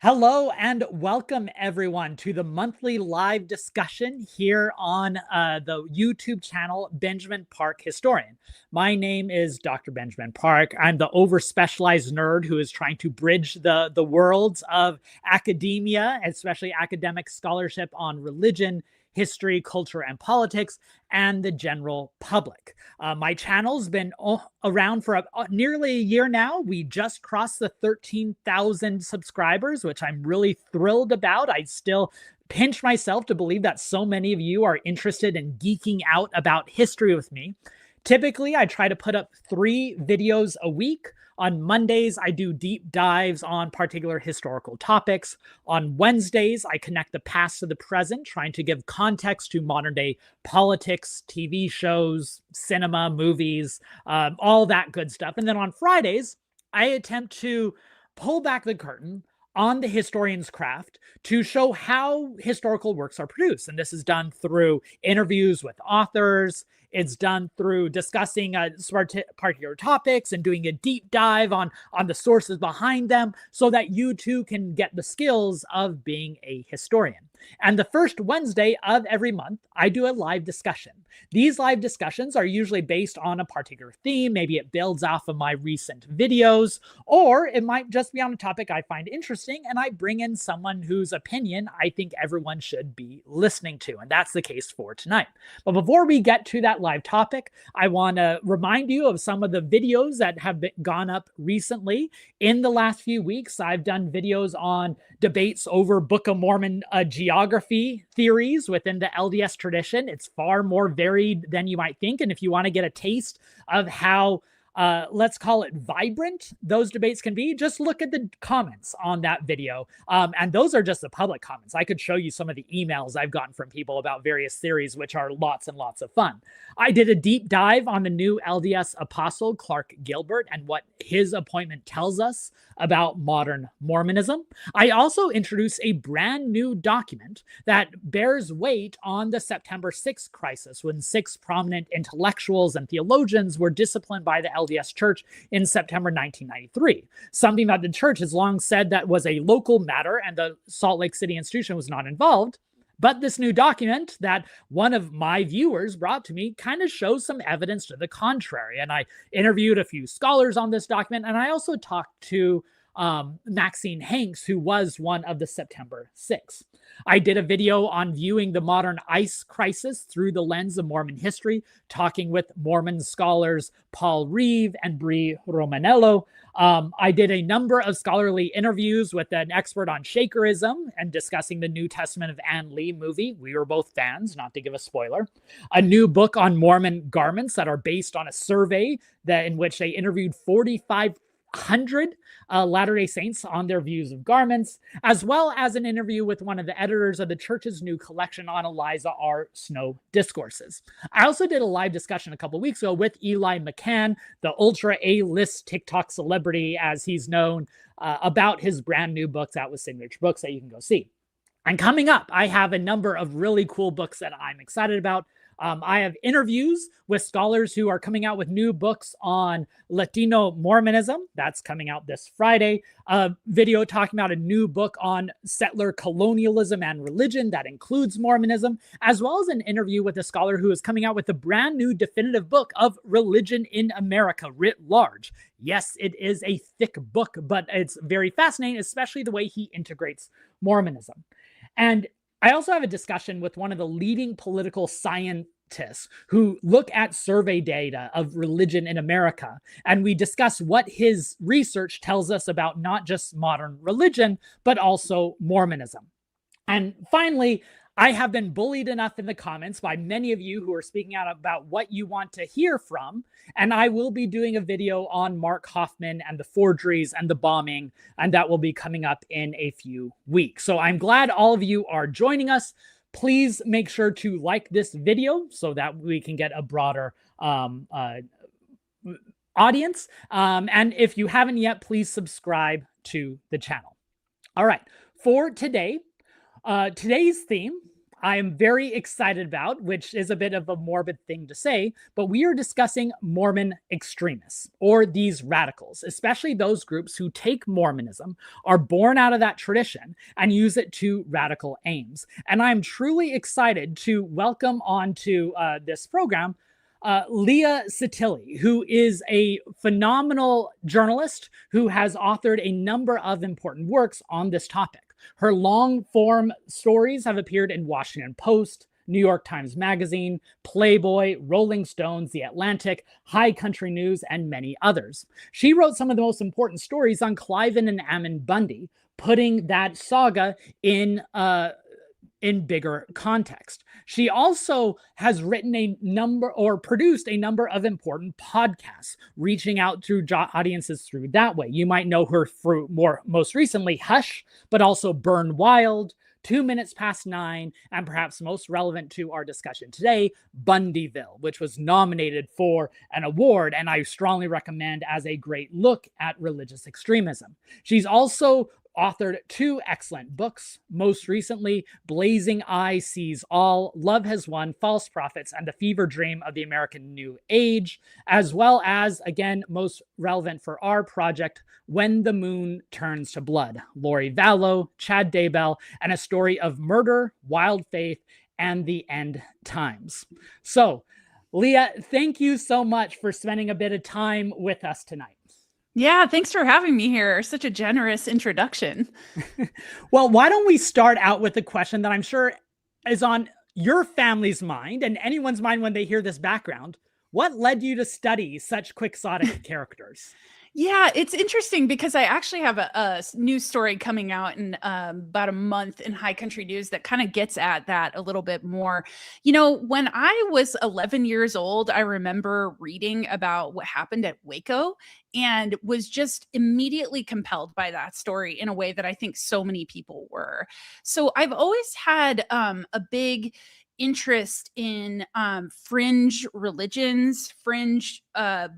Hello and welcome everyone to the monthly live discussion here on the YouTube channel Benjamin Park Historian. My name is Dr. Benjamin Park. I'm the over-specialized nerd who is trying to bridge the worlds of academia, especially academic scholarship on religion, history, culture, and politics, and the general public. My channel's been around for nearly a year now. We just crossed the 13,000 subscribers, which I'm really thrilled about. I still pinch myself to believe that so many of you are interested in geeking out about history with me. Typically, I try to put up 3 videos a week. On Mondays, I do deep dives on particular historical topics. On Wednesdays, I connect the past to the present, trying to give context to modern day politics, TV shows, cinema, movies, all that good stuff. And then on Fridays, I attempt to pull back the curtain on the historian's craft to show how historical works are produced. And this is done through interviews with authors. It's done through discussing particular topics and doing a deep dive on the sources behind them so that you too can get the skills of being a historian. And the first Wednesday of every month, I do a live discussion. These live discussions are usually based on a particular theme. Maybe it builds off of my recent videos, or it might just be on a topic I find interesting, and I bring in someone whose opinion I think everyone should be listening to. And that's the case for tonight. But before we get to that live topic, I want to remind you of some of the videos that have gone up recently. In the last few weeks, I've done videos on debates over Book of Mormon geography theories within the LDS tradition. It's far more varied than you might think. And if you want to get a taste of how let's call it vibrant those debates can be, just look at the comments on that video. And those are just the public comments. I could show you some of the emails I've gotten from people about various theories, which are lots and lots of fun. I did a deep dive on the new LDS apostle, Clark Gilbert, and what his appointment tells us about modern Mormonism. I also introduced a brand new document that bears weight on the September 6th crisis, when 6 prominent intellectuals and theologians were disciplined by the LDS Church in September 1993. Something that the church has long said that was a local matter and the Salt Lake City institution was not involved. But this new document that one of my viewers brought to me kind of shows some evidence to the contrary. And I interviewed a few scholars on this document, and I also talked to Maxine Hanks, who was one of the September 6. I did a video on viewing the modern ICE crisis through the lens of Mormon history, talking with Mormon scholars Paul Reeve and Bree Romanello. I did a number of scholarly interviews with an expert on Shakerism and discussing the New Testament of Ann Lee movie. We were both fans, not to give a spoiler. A new book on Mormon garments that are based on a survey in which they interviewed 4,500 Latter-day Saints on their views of garments, as well as an interview with one of the editors of the church's new collection on Eliza R. Snow discourses. I also did a live discussion a couple of weeks ago with Eli McCann, the ultra A-list TikTok celebrity, as he's known, about his brand new books out with Signature Books that you can go see. And coming up, I have a number of really cool books that I'm excited about. I have interviews with scholars who are coming out with new books on Latino Mormonism. That's coming out this Friday. A video talking about a new book on settler colonialism and religion that includes Mormonism, as well as an interview with a scholar who is coming out with a brand new definitive book of religion in America writ large. Yes, it is a thick book, but it's very fascinating, especially the way he integrates Mormonism. And I also have a discussion with one of the leading political scientists who look at survey data of religion in America. And we discuss what his research tells us about not just modern religion, but also Mormonism. And finally, I have been bullied enough in the comments by many of you who are speaking out about what you want to hear from. And I will be doing a video on Mark Hoffman and the forgeries and the bombing, and that will be coming up in a few weeks. So I'm glad all of you are joining us. Please make sure to like this video so that we can get a broader audience. And if you haven't yet, please subscribe to the channel. All right, for today, today's theme, I am very excited about, which is a bit of a morbid thing to say, but we are discussing Mormon extremists, or these radicals, especially those groups who take Mormonism, are born out of that tradition, and use it to radical aims. And I'm truly excited to welcome onto this program Leah Sottile, who is a phenomenal journalist who has authored a number of important works on this topic. Her long-form stories have appeared in Washington Post, New York Times Magazine, Playboy, Rolling Stones, The Atlantic, High Country News, and many others. She wrote some of the most important stories on Cliven and Ammon Bundy, putting that saga in bigger context. She also has written a number or produced a number of important podcasts, reaching out to audiences through that way. You might know her through most recently Hush, but also Burn Wild, 2 Minutes Past 9, and perhaps most relevant to our discussion today, Bundyville, which was nominated for an award, and I strongly recommend as a great look at religious extremism. She's also authored 2 excellent books, most recently Blazing Eye Sees All, Love Has Won, False Prophets, and the Fever Dream of the American New Age, as well as, again, most relevant for our project, When the Moon Turns to Blood, Lori Vallow, Chad Daybell, and a story of murder, wild faith, and the end times. So, Leah, thank you so much for spending a bit of time with us tonight. Yeah, thanks for having me here. Such a generous introduction. Well, why don't we start out with a question that I'm sure is on your family's mind and anyone's mind when they hear this background. What led you to study such quixotic characters? Yeah, it's interesting because I actually have a news story coming out in about a month in High Country News that kind of gets at that a little bit more. You know, when I was 11 years old, I remember reading about what happened at Waco and was just immediately compelled by that story in a way that I think so many people were. So I've always had a big interest in fringe religions, fringe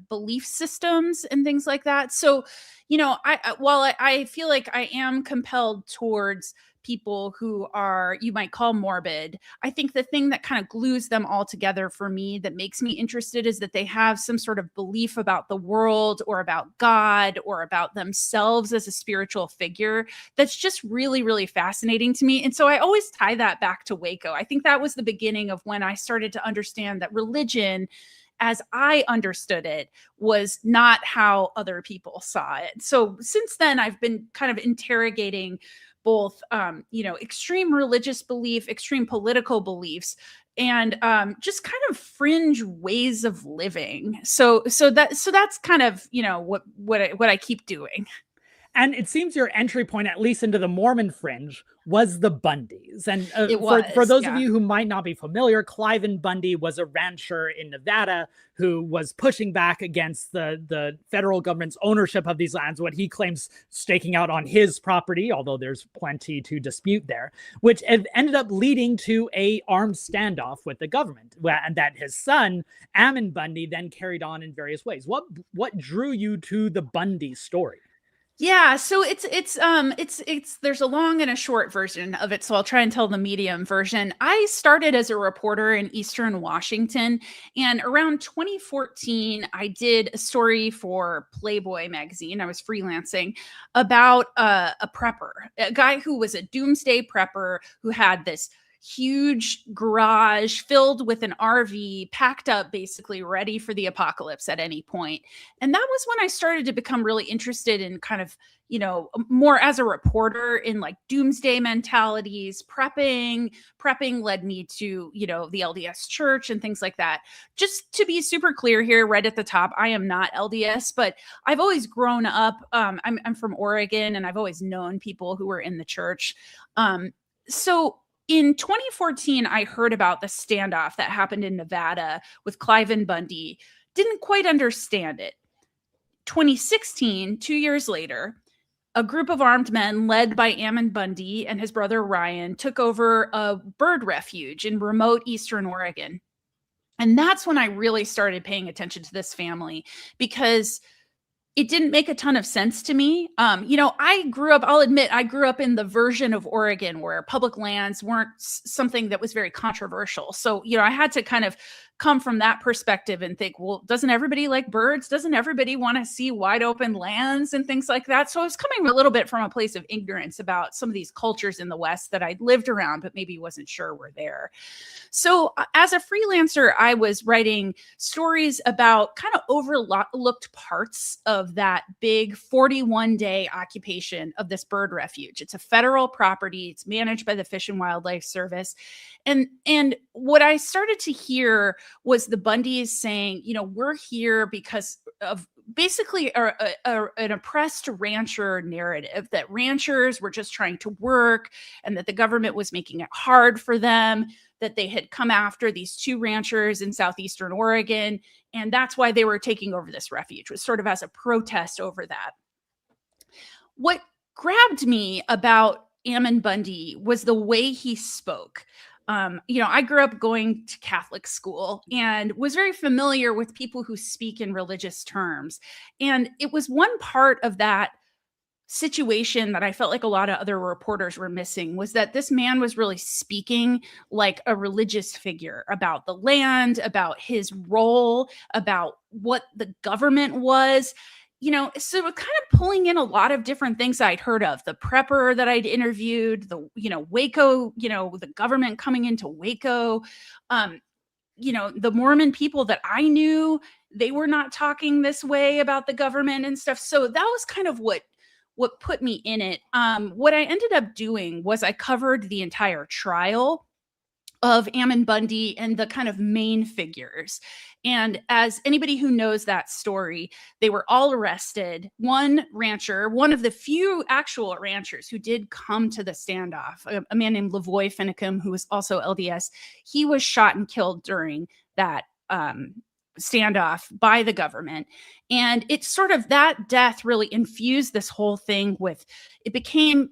belief systems, and things like that. So, you know, while I feel like I am compelled towards people who are, you might call morbid, I think the thing that kind of glues them all together for me that makes me interested is that they have some sort of belief about the world or about God or about themselves as a spiritual figure that's just really, really fascinating to me. And so I always tie that back to Waco. I think that was the beginning of when I started to understand that religion, as I understood it, was not how other people saw it. So since then, I've been kind of interrogating both, you know, extreme religious belief, extreme political beliefs, and just kind of fringe ways of living. So that's kind of, you know, what I keep doing. And it seems your entry point, at least into the Mormon fringe, was the Bundys. And for those of you who might not be familiar, Cliven Bundy was a rancher in Nevada who was pushing back against the federal government's ownership of these lands, what he claims staking out on his property, although there's plenty to dispute there, which ended up leading to an armed standoff with the government, and that his son, Ammon Bundy, then carried on in various ways. What drew you to the Bundy story? Yeah, so it's there's a long and a short version of it, so I'll try and tell the medium version. I started as a reporter in Eastern Washington, and around 2014, I did a story for Playboy magazine. I was freelancing about a prepper, a guy who was a doomsday prepper who had this huge garage filled with an RV packed up, basically ready for the apocalypse at any point. And that was when I started to become really interested in kind of, you know, more as a reporter in like doomsday mentalities. Prepping led me to, you know, the LDS church and things like that. Just to be super clear here, right at the top, I am not LDS, but I've always grown up. I'm from Oregon, and I've always known people who were in the church. So in 2014, I heard about the standoff that happened in Nevada with Cliven Bundy. Didn't quite understand it. 2016, 2 years later, a group of armed men led by Ammon Bundy and his brother Ryan took over a bird refuge in remote Eastern Oregon. And that's when I really started paying attention to this family, because it didn't make a ton of sense to me. I'll admit, I grew up in the version of Oregon where public lands weren't something that was very controversial. So, I had to kind of come from that perspective and think, well, doesn't everybody like birds? Doesn't everybody want to see wide open lands and things like that? So I was coming a little bit from a place of ignorance about some of these cultures in the West that I'd lived around, but maybe wasn't sure were there. So as a freelancer, I was writing stories about kind of overlooked parts of that big 41-day occupation of this bird refuge. It's a federal property. It's managed by the Fish and Wildlife Service. And what I started to hear was the Bundys saying, we're here because of basically an oppressed rancher narrative, that ranchers were just trying to work and that the government was making it hard for them, that they had come after these two ranchers in southeastern Oregon. And that's why they were taking over this refuge, was sort of as a protest over that. What grabbed me about Ammon Bundy was the way he spoke. I grew up going to Catholic school and was very familiar with people who speak in religious terms. And it was one part of that situation that I felt like a lot of other reporters were missing, was that this man was really speaking like a religious figure about the land, about his role, about what the government was. So it was kind of pulling in a lot of different things I'd heard of. The prepper that I'd interviewed, the, Waco, the government coming into Waco, the Mormon people that I knew, they were not talking this way about the government and stuff. So that was kind of what put me in it. What I ended up doing was I covered the entire trial of Ammon Bundy and the kind of main figures. And as anybody who knows that story, they were all arrested. One rancher, one of the few actual ranchers who did come to the standoff, a man named Lavoy Finicum, who was also LDS, he was shot and killed during that standoff by the government. And it's sort of that death really infused this whole thing with, it became,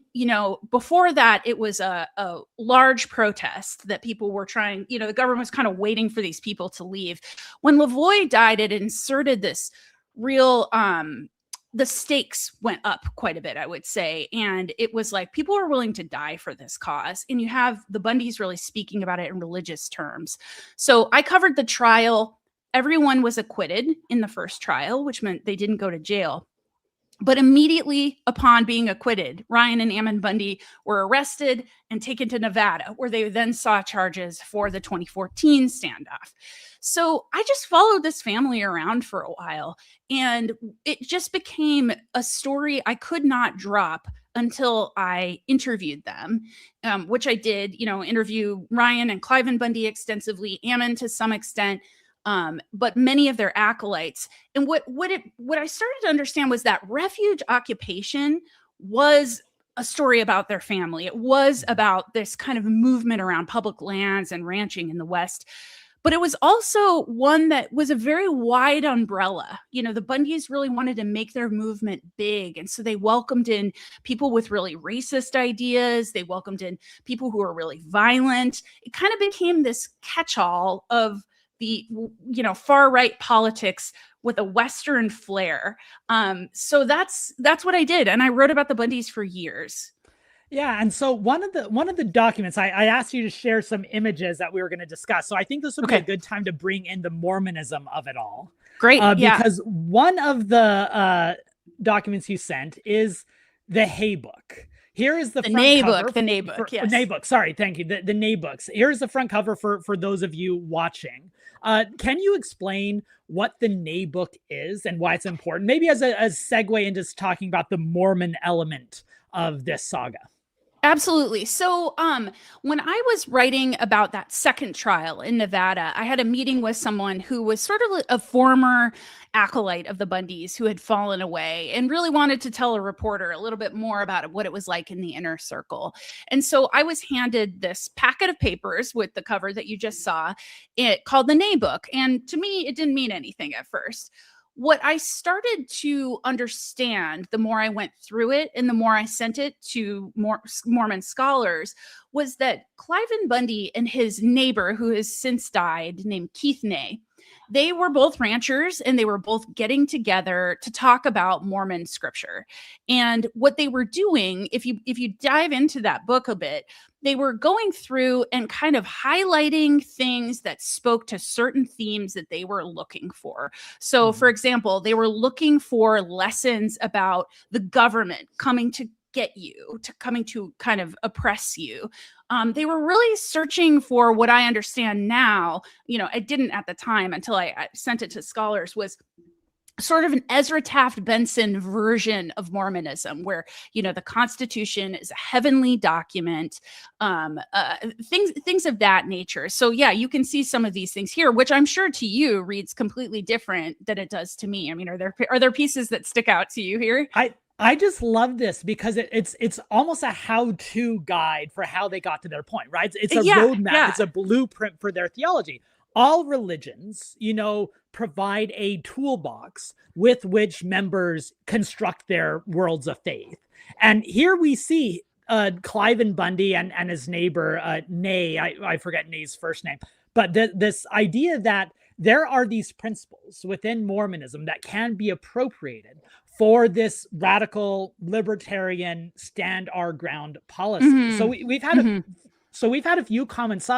before that, it was a large protest that people were trying, the government was kind of waiting for these people to leave. When Lavoy died, it inserted this real, the stakes went up quite a bit, I would say. And it was like, people are willing to die for this cause. And you have the Bundys really speaking about it in religious terms. So I covered the trial. Everyone was acquitted in the first trial, which meant they didn't go to jail. But immediately upon being acquitted, Ryan and Ammon Bundy were arrested and taken to Nevada, where they then saw charges for the 2014 standoff. So I just followed this family around for a while, and it just became a story I could not drop until I interviewed them, which I did, interview Ryan and Cliven Bundy extensively, Ammon to some extent, but many of their acolytes. And what I started to understand was that refuge occupation was a story about their family. It was about this kind of movement around public lands and ranching in the West. But it was also one that was a very wide umbrella. The Bundys really wanted to make their movement big. And so they welcomed in people with really racist ideas. They welcomed in people who were really violent. It kind of became this catch-all of the far right politics with a Western flair. So that's what I did, and I wrote about the Bundys for years. Yeah, and so one of the documents I asked you to share some images that we were going to discuss. So I think this would be a good time to bring in the Mormonism of it all. Great, because one of the documents you sent is the Hay Book. Here is the Nay front cover. The Nay Book, yes. Nay Book, sorry, thank you. The Nay Books. Here's the front cover for those of you watching. Can you explain what the Nay Book is and why it's important? Maybe as a segue into talking about the Mormon element of this saga. Absolutely. So when I was writing about that second trial in Nevada, I had a meeting with someone who was sort of a former acolyte of the Bundys who had fallen away and really wanted to tell a reporter a little bit more about what it was like in the inner circle. And so I was handed this packet of papers with the cover that you just saw, called the Nay Book. And to me, it didn't mean anything at first. What I started to understand, the more I went through it and the more I sent it to Mormon scholars, was that Cliven Bundy and his neighbor, who has since died, named Keith Ney, They were both ranchers, and they were both getting together to talk about Mormon scripture. And what they were doing, if you dive into that book a bit, they were going through and kind of highlighting things that spoke to certain themes that they were looking for. So, for example, they were looking for lessons about the government coming to get you, coming to kind of oppress you. They were really searching for what I understand now, I didn't at the time until I sent it to scholars, was sort of an Ezra Taft Benson version of Mormonism, where, the Constitution is a heavenly document, things of that nature. So yeah, you can see some of these things here, which I'm sure to you reads completely different than it does to me. I mean, are there pieces that stick out to you here? I just love this because it's almost a how-to guide for how they got to their point, right? It's a roadmap. It's a blueprint for their theology. All religions, provide a toolbox with which members construct their worlds of faith. And here we see Cliven Bundy and his neighbor, Nay, I forget Nay's first name, but this idea that there are these principles within Mormonism that can be appropriated for this radical libertarian stand our ground policy. So we've had a few comments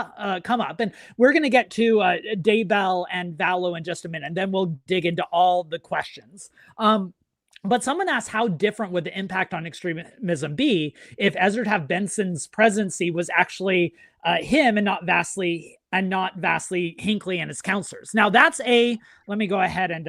come up, and we're going to get to Daybell and Vallow in just a minute, and then we'll dig into all the questions. But someone asked, how different would the impact on extremism be if Ezra Taft Benson's presidency was actually him and not vastly Hinckley and his counselors? Now that's let me go ahead and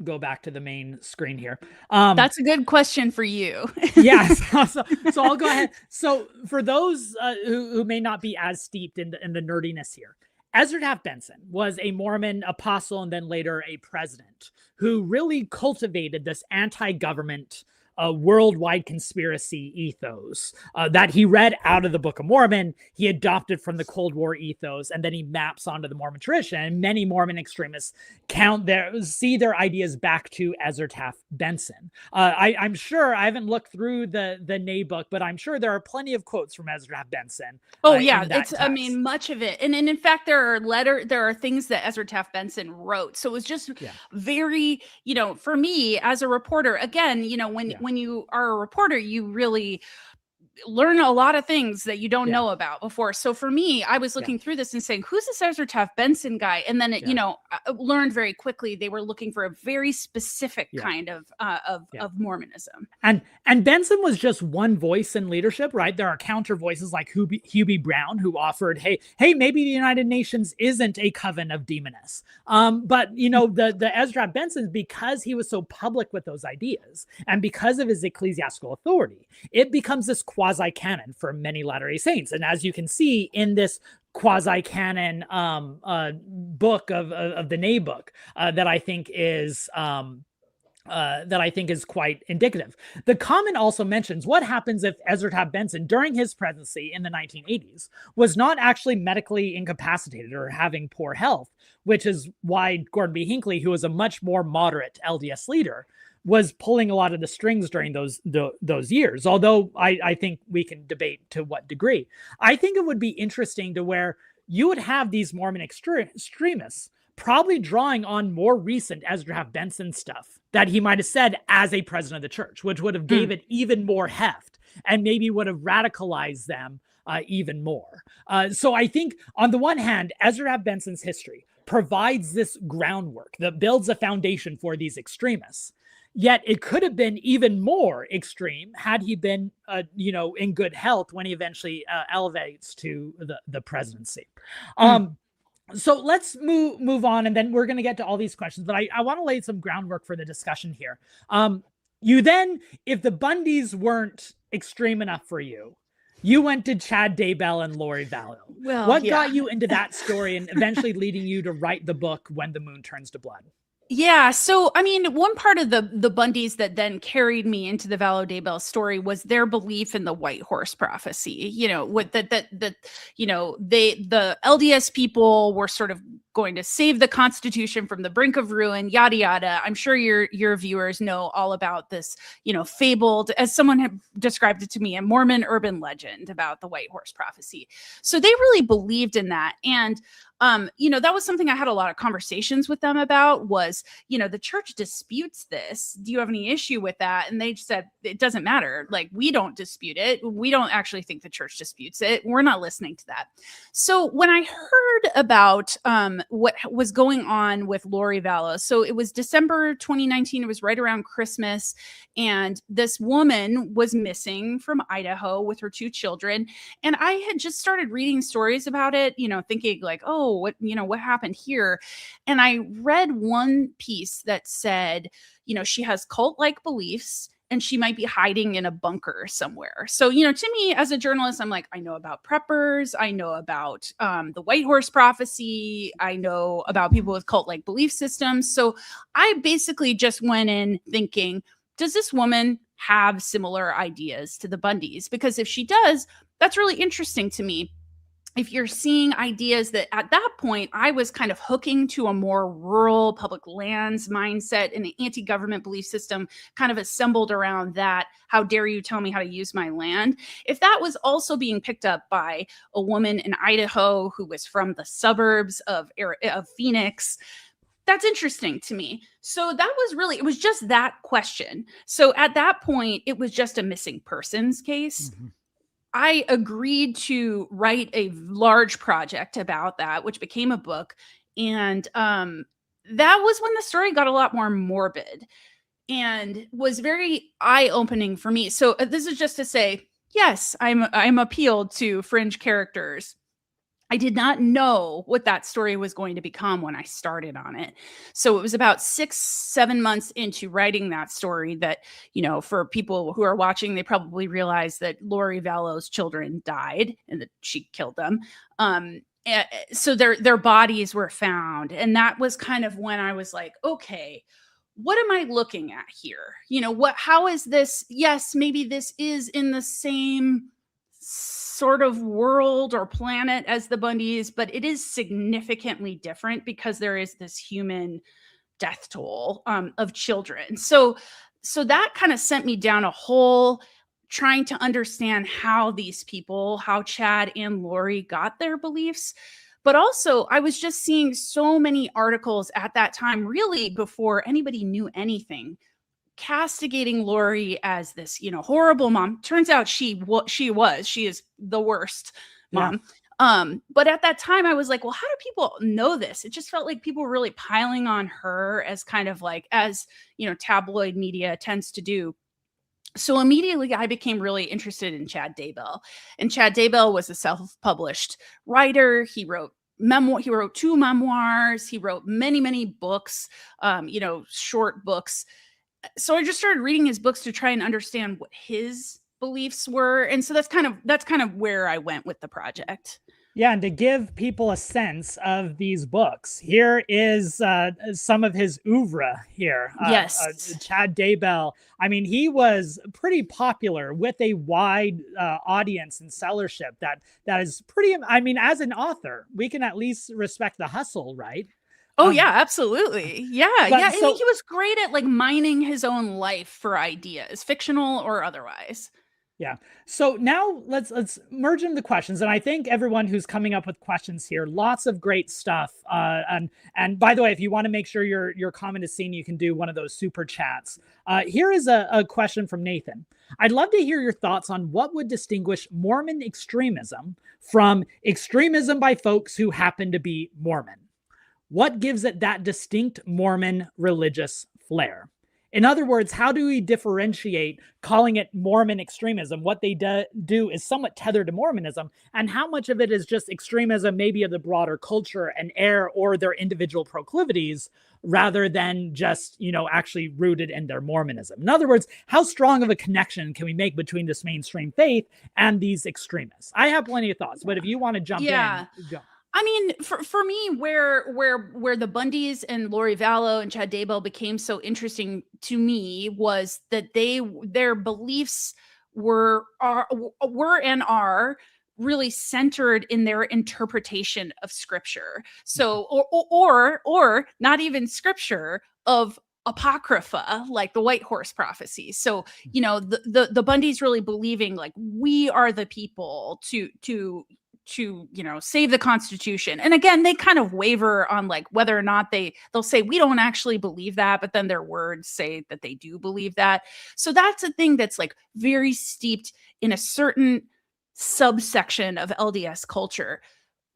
go back to the main screen here. That's a good question for you. Yes. So I'll go ahead. So for those who may not be as steeped in the nerdiness here, Ezra Taft Benson was a Mormon apostle and then later a president who really cultivated this anti-government worldwide conspiracy ethos that he read out of the Book of Mormon. He adopted from the Cold War ethos, and then he maps onto the Mormon tradition. And many Mormon extremists see their ideas back to Ezra Taft Benson. I'm sure, I haven't looked through the Nay book, but I'm sure there are plenty of quotes from Ezra Taft Benson. Oh yeah, I mean, much of it, and in fact, there are things that Ezra Taft Benson wrote. So it was just very, for me as a reporter, again, when you are a reporter, you really learn a lot of things that you don't know about before. So for me, I was looking through this and saying, who's this Ezra Taft Benson guy? And then I learned very quickly they were looking for a very specific kind of Mormonism. And Benson was just one voice in leadership, right? There are counter voices like Hubie Brown, who offered, hey, maybe the United Nations isn't a coven of demonists. But the Ezra Taft Benson, because he was so public with those ideas and because of his ecclesiastical authority, it becomes this quasi-canon for many Latter-day Saints. And as you can see in this quasi-canon book of the Nay book that I think is quite indicative. The comment also mentions what happens if Ezra Taft Benson, during his presidency in the 1980s, was not actually medically incapacitated or having poor health, which is why Gordon B. Hinckley, who was a much more moderate LDS leader, was pulling a lot of the strings during those years. Although I think we can debate to what degree. I think it would be interesting to where you would have these Mormon extremists probably drawing on more recent Ezra Taft Benson stuff that he might have said as a president of the church, which would have gave it even more heft and maybe would have radicalized them even more. So I think on the one hand, Ezra Taft Benson's history provides this groundwork that builds a foundation for these extremists. Yet it could have been even more extreme had he been, in good health when he eventually elevates to the presidency. So let's move on, and then we're going to get to all these questions. But I want to lay some groundwork for the discussion here. You then, if the Bundys weren't extreme enough for you, you went to Chad Daybell and Lori Vallow. Well, what got you into that story and eventually leading you to write the book When the Moon Turns to Blood? Yeah. So, I mean, one part of the Bundys that then carried me into the Vallow Daybell story was their belief in the white horse prophecy. What the LDS people were sort of going to save the Constitution from the brink of ruin, yada, yada. I'm sure your viewers know all about this, fabled, as someone had described it to me, a Mormon urban legend about the white horse prophecy. So they really believed in that. And that was something I had a lot of conversations with them about was, the church disputes this. Do you have any issue with that? And they said, it doesn't matter. Like, we don't dispute it. We don't actually think the church disputes it. We're not listening to that. So when I heard about what was going on with Lori Vallow, so it was December 2019, it was right around Christmas, and this woman was missing from Idaho with her 2 children. And I had just started reading stories about it, thinking like, oh, what happened here? And I read one piece that said, she has cult-like beliefs and she might be hiding in a bunker somewhere. So, to me as a journalist, I'm like, I know about preppers. I know about the white horse prophecy. I know about people with cult-like belief systems. So I basically just went in thinking, does this woman have similar ideas to the Bundys? Because if she does, that's really interesting to me. If you're seeing ideas that at that point, I was kind of hooking to a more rural public lands mindset and an anti-government belief system kind of assembled around that. How dare you tell me how to use my land? If that was also being picked up by a woman in Idaho who was from the suburbs of Phoenix, that's interesting to me. So that was really, it was just that question. So at that point, it was just a missing persons case. Mm-hmm. I agreed to write a large project about that, which became a book. And that was when the story got a lot more morbid and was very eye-opening for me. So this is just to say, yes, I'm appealed to fringe characters. I did not know what that story was going to become when I started on it. So it was about 6-7 months into writing that story that, for people who are watching, they probably realize that Lori Vallow's children died and that she killed them. So their bodies were found. And that was kind of when I was like, okay, what am I looking at here? How is this? Yes, maybe this is in the same sort of world or planet as the Bundys, but it is significantly different because there is this human death toll of children. So that kind of sent me down a hole trying to understand how these people, how Chad and Lori got their beliefs. But also, I was just seeing so many articles at that time, really before anybody knew anything, castigating Lori as this, horrible mom. Turns out she is the worst mom. Yeah. But at that time I was like, well, how do people know this? It just felt like people were really piling on her as kind of like, as, tabloid media tends to do. So immediately I became really interested in Chad Daybell. And Chad Daybell was a self-published writer. He wrote 2 memoirs. He wrote many, many books, short books. So I just started reading his books to try and understand what his beliefs were. And so that's kind of where I went with the project. Yeah, and to give people a sense of these books, here is some of his oeuvre here. Yes. Chad Daybell. I mean, he was pretty popular with a wide audience and sellership that is pretty, I mean, as an author, we can at least respect the hustle, right? Oh, yeah, absolutely. Yeah. Yeah. So, he was great at like mining his own life for ideas, fictional or otherwise. Yeah. So now let's merge into the questions. And I think everyone who's coming up with questions here, lots of great stuff. And by the way, if you want to make sure your comment is seen, you can do one of those super chats. Here is a question from Nathan. I'd love to hear your thoughts on what would distinguish Mormon extremism from extremism by folks who happen to be Mormon. What gives it that distinct Mormon religious flair? In other words, how do we differentiate calling it Mormon extremism? What they do is somewhat tethered to Mormonism, and how much of it is just extremism, maybe of the broader culture and air or their individual proclivities, rather than just, actually rooted in their Mormonism. In other words, how strong of a connection can we make between this mainstream faith and these extremists? I have plenty of thoughts, but if you want to jump in, go. I mean, for me, where the Bundys and Lori Vallow and Chad Daybell became so interesting to me was that their beliefs were and are really centered in their interpretation of scripture. So, or not even scripture, of apocrypha, like the white horse prophecies. So, you know, the Bundys really believing like we are the people to you know, save the Constitution. And again, they kind of waver on like whether or not they'll say we don't actually believe that, but then their words say that they do believe that. So that's a thing that's like very steeped in a certain subsection of LDS culture.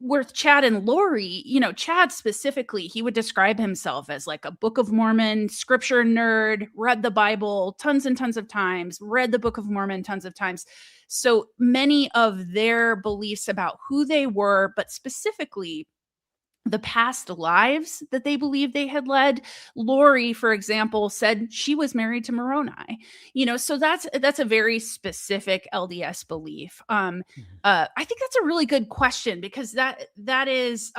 With Chad and Lori, you know, Chad specifically, he would describe himself as like a Book of Mormon scripture nerd, read the Bible tons and tons of times, read the Book of Mormon tons of times. So many of their beliefs about who they were, but specifically the past lives that they believed they had led. Lori, for example, said she was married to Moroni. You know, so that's a very specific LDS belief. I think that's a really good question, because that is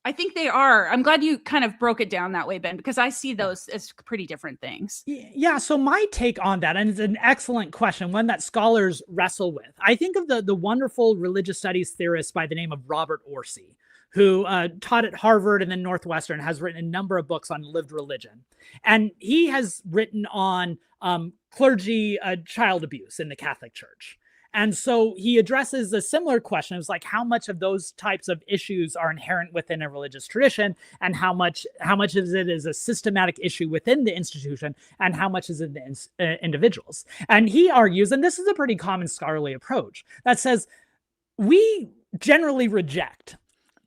I think they are. I'm glad you kind of broke it down that way, Ben, because I see those as pretty different things. Yeah, so my take on that, and it's an excellent question, one that scholars wrestle with. I think of the wonderful religious studies theorist by the name of Robert Orsi, who taught at Harvard and then Northwestern, has written a number of books on lived religion. And he has written on clergy child abuse in the Catholic Church. And so he addresses a similar question. It's like, how much of those types of issues are inherent within a religious tradition, and how much of it is a systematic issue within the institution, and how much is it the individuals? And he argues, and this is a pretty common scholarly approach, that says we generally reject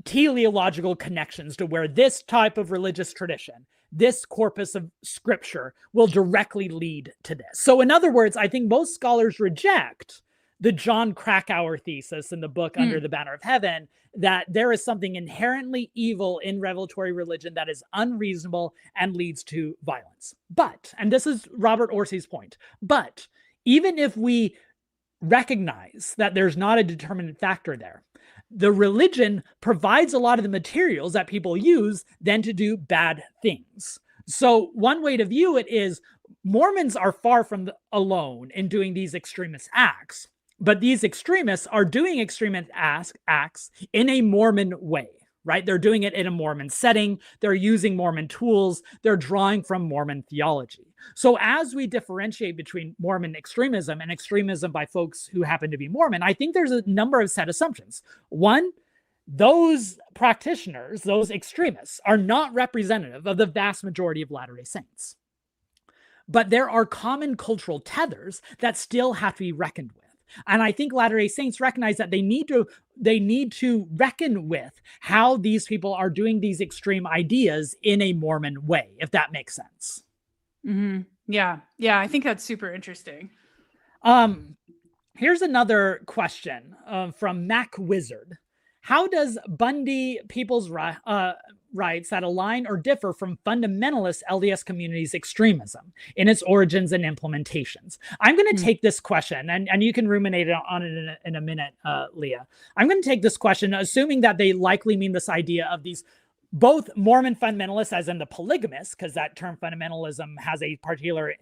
teleological connections to where this type of religious tradition, this corpus of scripture, will directly lead to this. So in other words, I think most scholars reject the John Krakauer thesis in the book Under the Banner of Heaven, that there is something inherently evil in revelatory religion that is unreasonable and leads to violence. But, and this is Robert Orsi's point, but even if we recognize that there's not a determinant factor there, the religion provides a lot of the materials that people use then to do bad things. So one way to view it is Mormons are far from alone in doing these extremist acts, but these extremists are doing extremist acts in a Mormon way, right? They're doing it in a Mormon setting. They're using Mormon tools. They're drawing from Mormon theology. So as we differentiate between Mormon extremism and extremism by folks who happen to be Mormon, I think there's a number of set assumptions. One, those practitioners, those extremists, are not representative of the vast majority of Latter-day Saints. But there are common cultural tethers that still have to be reckoned with. And I think Latter-day Saints recognize that they need to reckon with how these people are doing these extreme ideas in a Mormon way, if that makes sense. Mm-hmm. Yeah. I think that's super interesting. Here's another question from Mac Wizard. How does Bundy people's rights that align or differ from fundamentalist LDS communities' extremism in its origins and implementations? I'm going to take this question, and you can ruminate on it in a minute, Leah. I'm going to take this question, assuming that they likely mean this idea of these both Mormon fundamentalists, as in the polygamists, because that term fundamentalism has a particular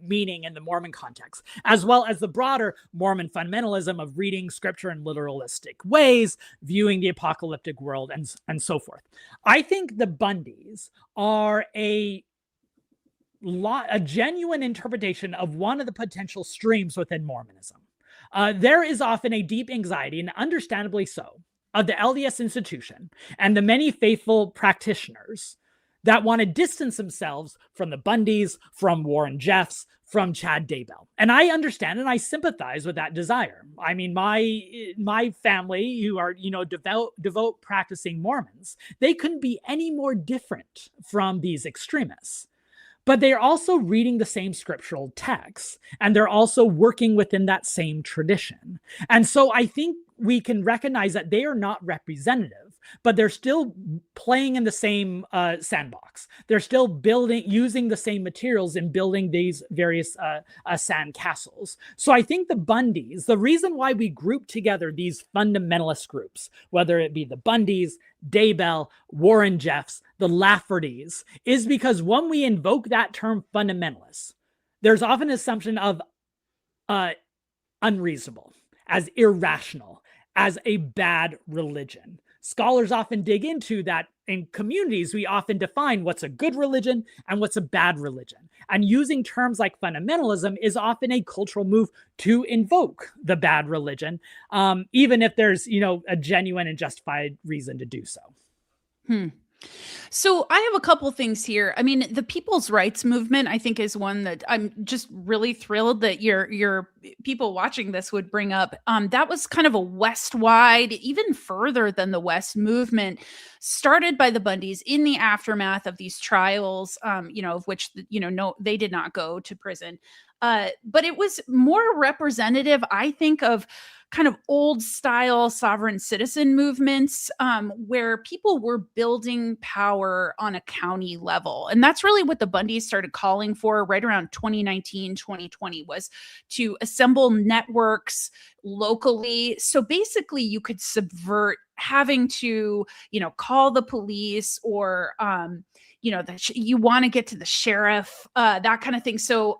meaning in the Mormon context, as well as the broader Mormon fundamentalism of reading scripture in literalistic ways, viewing the apocalyptic world, and so forth. I think the Bundys are a genuine interpretation of one of the potential streams within Mormonism. There is often a deep anxiety, and understandably so, of the LDS institution and the many faithful practitioners that want to distance themselves from the Bundys, from Warren Jeffs, from Chad Daybell. And I understand and I sympathize with that desire. I mean, my family, who are, devout practicing Mormons, they couldn't be any more different from these extremists. But they're also reading the same scriptural texts, and they're also working within that same tradition. And so I think we can recognize that they are not representative, but they're still playing in the same sandbox. They're still using the same materials in building these various sand castles. So I think the Bundys, the reason why we group together these fundamentalist groups, whether it be the Bundys, Daybell, Warren Jeffs, the Laffertys, is because when we invoke that term fundamentalists, there's often an assumption of unreasonable, as irrational, as a bad religion. Scholars often dig into that. In communities, we often define what's a good religion and what's a bad religion. And using terms like fundamentalism is often a cultural move to invoke the bad religion, even if there's, a genuine and justified reason to do so. So I have a couple things here. I mean, the people's rights movement, I think, is one that I'm just really thrilled that your people watching this would bring up. That was kind of a West-wide, even further than the West movement, started by the Bundys in the aftermath of these trials, of which, no, they did not go to prison. But it was more representative, I think, of kind of old style sovereign citizen movements where people were building power on a county level. And that's really what the Bundys started calling for right around 2019, 2020, was to assemble networks locally. So basically you could subvert having to, call the police or, you want to get to the sheriff, that kind of thing. So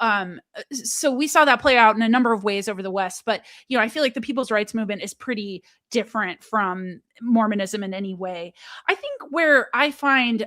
we saw that play out in a number of ways over the West. But, I feel like the people's rights movement is pretty different from Mormonism in any way. I think where I find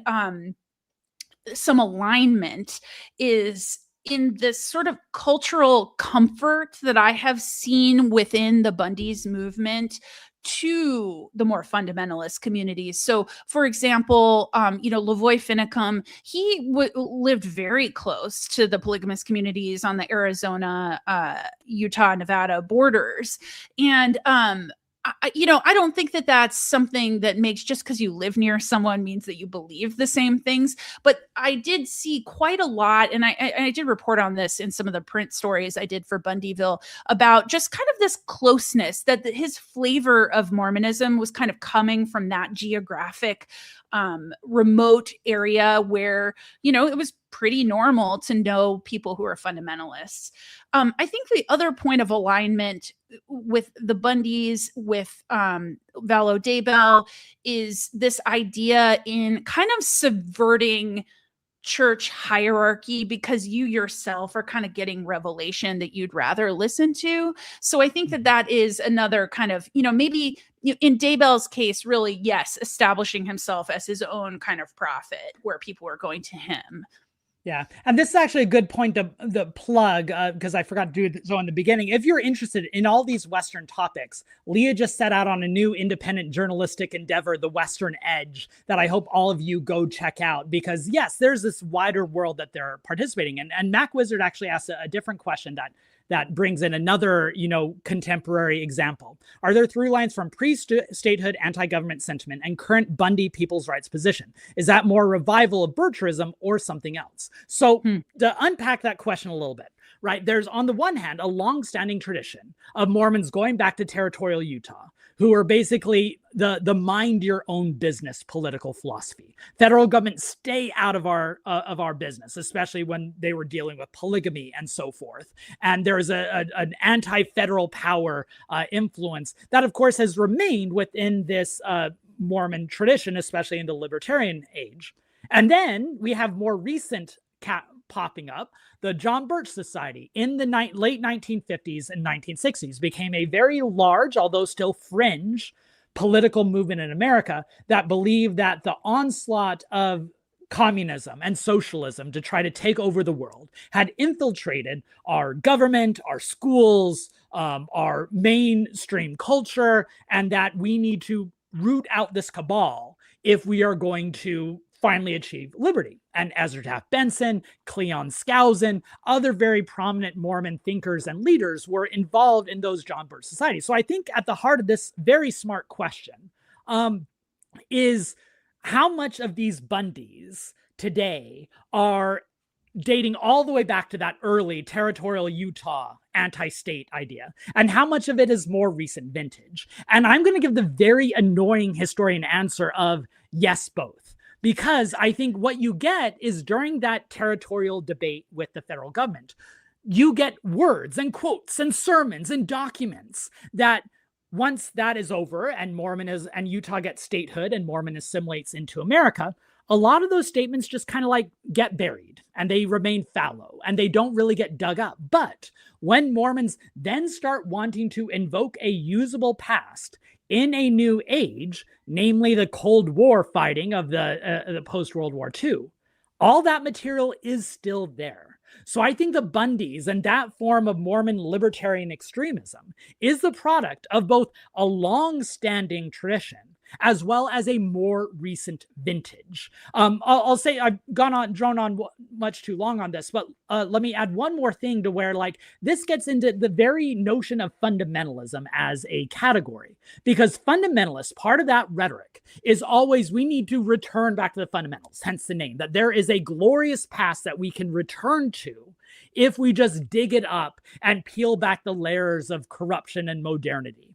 some alignment is in this sort of cultural comfort that I have seen within the Bundys movement to the more fundamentalist communities. So, for example, Lavoy Finicum, he lived very close to the polygamous communities on the Arizona, Utah, Nevada borders. And I don't think that that's something that makes, just because you live near someone means that you believe the same things. But I did see quite a lot, and I did report on this in some of the print stories I did for Bundyville, about just kind of this closeness, that his flavor of Mormonism was kind of coming from that geographic remote area where, it was pretty normal to know people who are fundamentalists. I think the other point of alignment with the Bundys, with Vallow Daybell, is this idea in kind of subverting church hierarchy, because you yourself are kind of getting revelation that you'd rather listen to. So I think that is another kind of, maybe in Daybell's case, really, yes, establishing himself as his own kind of prophet where people are going to him. Yeah. And this is actually a good point to the plug, because I forgot to do so in the beginning. If you're interested in all these Western topics, Leah just set out on a new independent journalistic endeavor, The Western Edge, that I hope all of you go check out, because yes, there's this wider world that they're participating in. And Mac Wizard actually asked a different question that brings in another, contemporary example. Are there through lines from pre-statehood anti-government sentiment and current Bundy people's rights position? Is that more revival of Bircherism or something else? So to unpack that question a little bit, right? There's, on the one hand, a long-standing tradition of Mormons going back to territorial Utah, who are basically the mind your own business political philosophy. Federal government, stay out of our business, especially when they were dealing with polygamy and so forth. And there's an anti-federal power influence that, of course, has remained within this Mormon tradition, especially in the libertarian age. And then we have more recent popping up. The John Birch Society in the late 1950s and 1960s became a very large, although still fringe, political movement in America that believed that the onslaught of communism and socialism to try to take over the world had infiltrated our government, our schools, our mainstream culture, and that we need to root out this cabal if we are going to finally achieve liberty. And Ezra Taft Benson, Cleon Skousen, other very prominent Mormon thinkers and leaders were involved in those John Birch societies. So I think at the heart of this very smart question is how much of these Bundys today are dating all the way back to that early territorial Utah anti-state idea, and how much of it is more recent vintage. And I'm going to give the very annoying historian answer of yes, both. Because I think what you get is, during that territorial debate with the federal government, you get words and quotes and sermons and documents that, once that is over and Utah gets statehood and Mormon assimilates into America, a lot of those statements just kind of like get buried and they remain fallow and they don't really get dug up. But when Mormons then start wanting to invoke a usable past in a new age, namely the Cold War fighting of the post-World War II, all that material is still there. So I think the Bundys and that form of Mormon libertarian extremism is the product of both a long-standing tradition as well as a more recent vintage. I'll say I've drawn on much too long on this, but let me add one more thing to where like this gets into the very notion of fundamentalism as a category, because fundamentalists, part of that rhetoric is always we need to return back to the fundamentals, hence the name, that there is a glorious past that we can return to if we just dig it up and peel back the layers of corruption and modernity.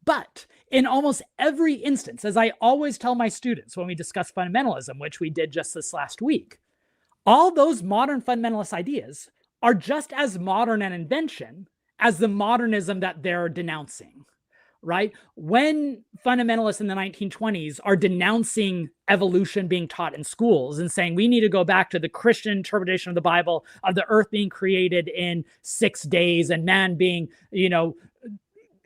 But in almost every instance, as I always tell my students when we discuss fundamentalism, which we did just this last week, all those modern fundamentalist ideas are just as modern an invention as the modernism that they're denouncing, right? When fundamentalists in the 1920s are denouncing evolution being taught in schools and saying we need to go back to the Christian interpretation of the Bible, of the earth being created in 6 days and man being,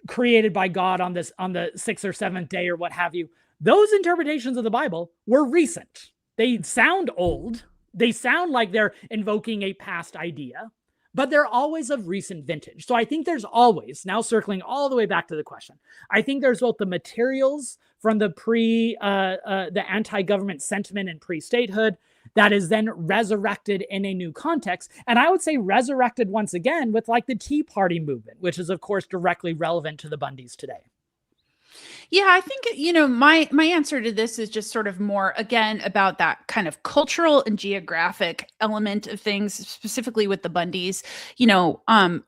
created by God on the 6th or 7th day or what have you. Those interpretations of the Bible were recent. They sound old. They sound like they're invoking a past idea, but they're always of recent vintage. So I think there's always, now circling all the way back to the question, I think there's both the materials from the the anti-government sentiment and pre-statehood that is then resurrected in a new context. And I would say resurrected once again with like the Tea Party movement, which is of course directly relevant to the Bundys today. Yeah, I think, my answer to this is just sort of more, again, about that kind of cultural and geographic element of things, specifically with the Bundys.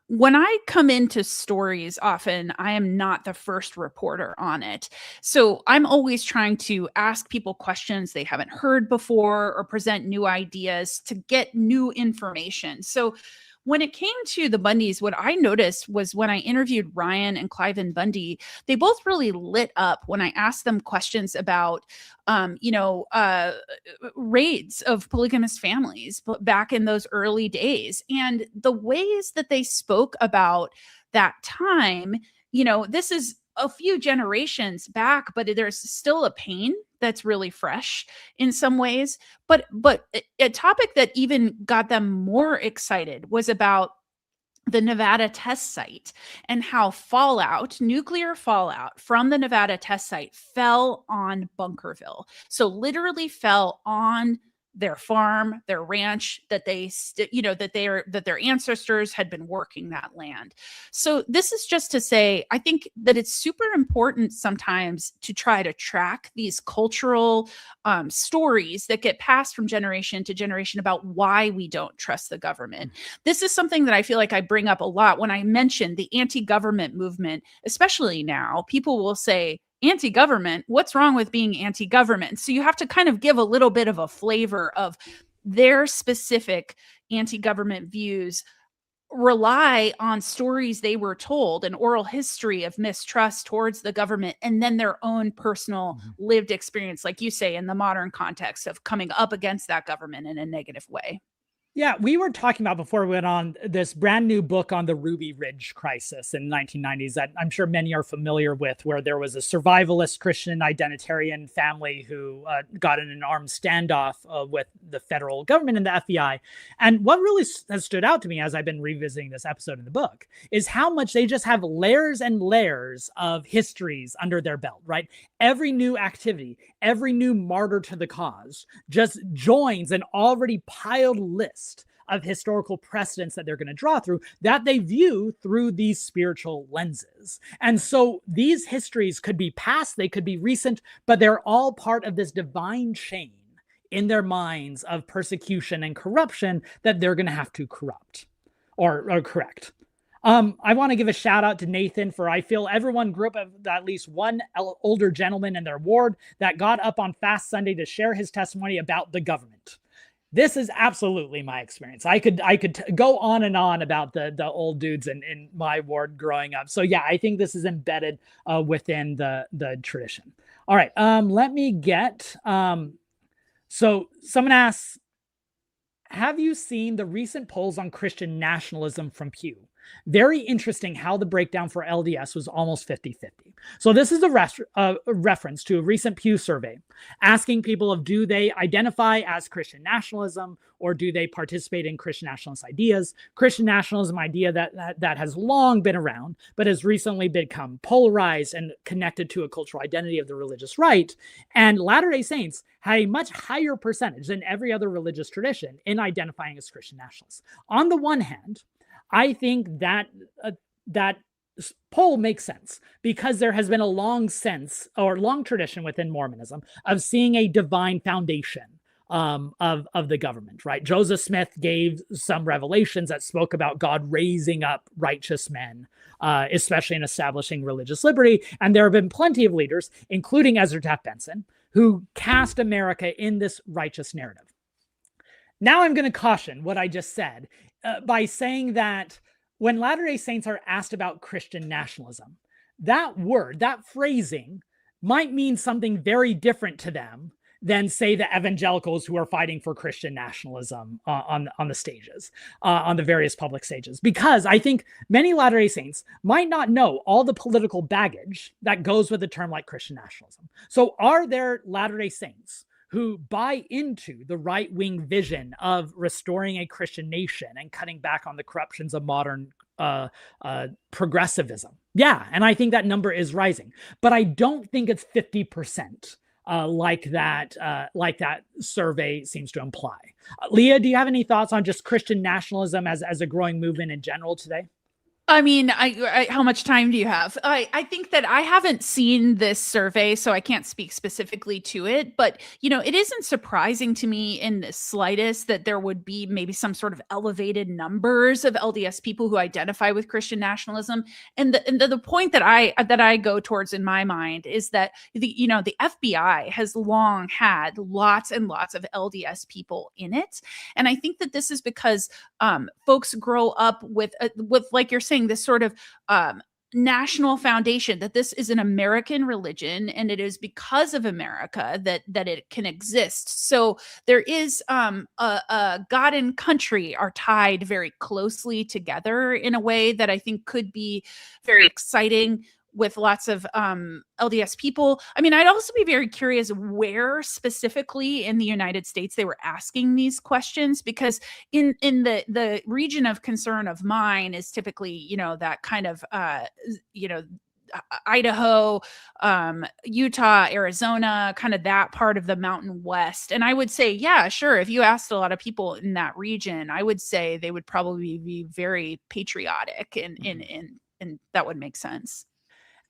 When I come into stories, often I am not the first reporter on it. So I'm always trying to ask people questions they haven't heard before or present new ideas to get new information. So when it came to the Bundys, what I noticed was when I interviewed Ryan and Cliven Bundy, they both really lit up when I asked them questions about, raids of polygamous families back in those early days. And the ways that they spoke about that time, this is a few generations back, but there's still a pain that's really fresh in some ways. But a topic that even got them more excited was about the Nevada test site and how nuclear fallout from the Nevada test site fell on Bunkerville. So literally fell on their farm, their ranch, that their ancestors had been working that land. So this is just to say, I think that it's super important sometimes to try to track these cultural stories that get passed from generation to generation about why we don't trust the government. This is something that I feel like I bring up a lot when I mention the anti-government movement, especially now. People will say, anti-government, what's wrong with being anti-government? So you have to kind of give a little bit of a flavor of their specific anti-government views rely on stories they were told, an oral history of mistrust towards the government, and then their own personal lived experience, like you say, in the modern context of coming up against that government in a negative way. Yeah, we were talking about before we went on this brand new book on the Ruby Ridge crisis in the 1990s that I'm sure many are familiar with, where there was a survivalist Christian identitarian family who got in an armed standoff with the federal government and the FBI. And what really has stood out to me as I've been revisiting this episode in the book is how much they just have layers and layers of histories under their belt, right? Every new activity, every new martyr to the cause just joins an already piled list of historical precedents that they're going to draw through that they view through these spiritual lenses. And so these histories could be past, they could be recent, but they're all part of this divine chain in their minds of persecution and corruption that they're going to have to correct. I want to give a shout out to Nathan for, I feel everyone grew up with at least one older gentleman in their ward that got up on Fast Sunday to share his testimony about the government. This is absolutely my experience. I could go on and on about the old dudes in my ward growing up. So yeah, I think this is embedded within the tradition. All right, let me get So someone asks, have you seen the recent polls on Christian nationalism from Pew? Very interesting how the breakdown for LDS was almost 50-50. So this is a reference to a recent Pew survey asking people of do they identify as Christian nationalism or do they participate in Christian nationalist ideas. Christian nationalism idea that has long been around, but has recently become polarized and connected to a cultural identity of the religious right. And Latter-day Saints had a much higher percentage than every other religious tradition in identifying as Christian nationalists. On the one hand, I think that that poll makes sense because there has been a long tradition within Mormonism of seeing a divine foundation of the government, right? Joseph Smith gave some revelations that spoke about God raising up righteous men, especially in establishing religious liberty. And there have been plenty of leaders, including Ezra Taft Benson, who cast America in this righteous narrative. Now I'm going to caution what I just said by saying that when Latter-day Saints are asked about Christian nationalism, that word, that phrasing might mean something very different to them than, say, the evangelicals who are fighting for Christian nationalism on the stages, on the various public stages. Because I think many Latter-day Saints might not know all the political baggage that goes with a term like Christian nationalism. So are there Latter-day Saints who buy into the right-wing vision of restoring a Christian nation and cutting back on the corruptions of modern progressivism? Yeah, and I think that number is rising. But I don't think it's 50%. Like that survey seems to imply. Leah, do you have any thoughts on just Christian nationalism as a growing movement in general today? I mean, how much time do you have? I think that I haven't seen this survey, so I can't speak specifically to it. But, it isn't surprising to me in the slightest that there would be maybe some sort of elevated numbers of LDS people who identify with Christian nationalism. And the point that I go towards in my mind is that the FBI has long had lots and lots of LDS people in it. And I think that this is because folks grow up with like you're saying, this sort of national foundation that this is an American religion and it is because of America that it can exist. So there is God and country are tied very closely together in a way that I think could be very exciting with lots of LDS people. I mean, I'd also be very curious where specifically in the United States they were asking these questions, because in the region of concern of mine is typically, that kind of, Idaho, Utah, Arizona, kind of that part of the Mountain West. And I would say, yeah, sure. If you asked a lot of people in that region, I would say they would probably be very patriotic and that would make sense.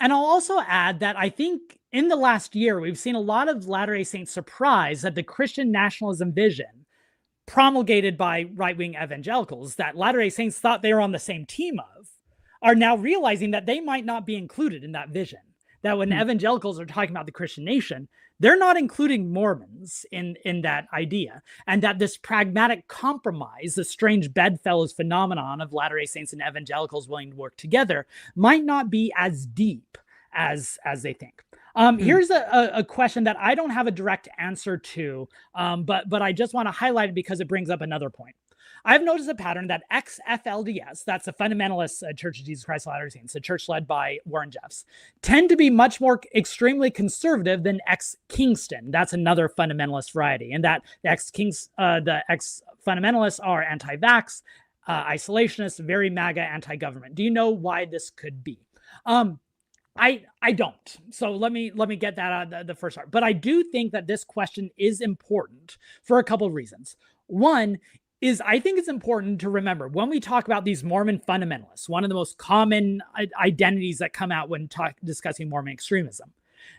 And I'll also add that I think in the last year, we've seen a lot of Latter-day Saints surprised that the Christian nationalism vision promulgated by right-wing evangelicals that Latter-day Saints thought they were on the same team of are now realizing that they might not be included in that vision. That when evangelicals are talking about the Christian nation, they're not including Mormons in that idea. And that this pragmatic compromise, the strange bedfellows phenomenon of Latter-day Saints and evangelicals willing to work together, might not be as deep as they think. Here's a question that I don't have a direct answer to, but I just want to highlight it because it brings up another point. I've noticed a pattern that ex-FLDS, that's the Fundamentalist Church of Jesus Christ of Latter-day Saints, the church led by Warren Jeffs, tend to be much more extremely conservative than ex-Kingston. That's another fundamentalist variety. And that the ex-fundamentalists are anti-vax, isolationists, very MAGA, anti-government. Do you know why this could be? I don't. So let me get that out of the first part. But I do think that this question is important for a couple of reasons. One is I think it's important to remember when we talk about these Mormon fundamentalists, one of the most common identities that come out when discussing Mormon extremism,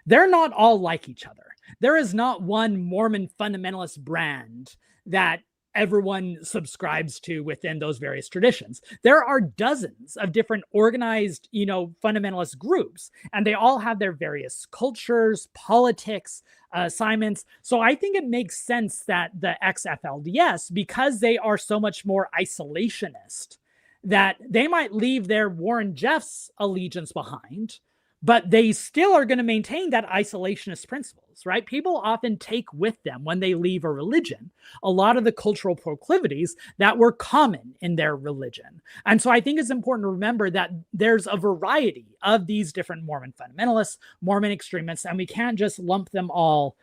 they're not all like each other. There is not one Mormon fundamentalist brand that everyone subscribes to within those various traditions. There are dozens of different organized, fundamentalist groups, and they all have their various cultures, politics, assignments. So I think it makes sense that the ex-FLDS, because they are so much more isolationist, that they might leave their Warren Jeffs allegiance behind, but they still are going to maintain that isolationist principles, right? People often take with them when they leave a religion a lot of the cultural proclivities that were common in their religion. And so I think it's important to remember that there's a variety of these different Mormon fundamentalists, Mormon extremists, and we can't just lump them all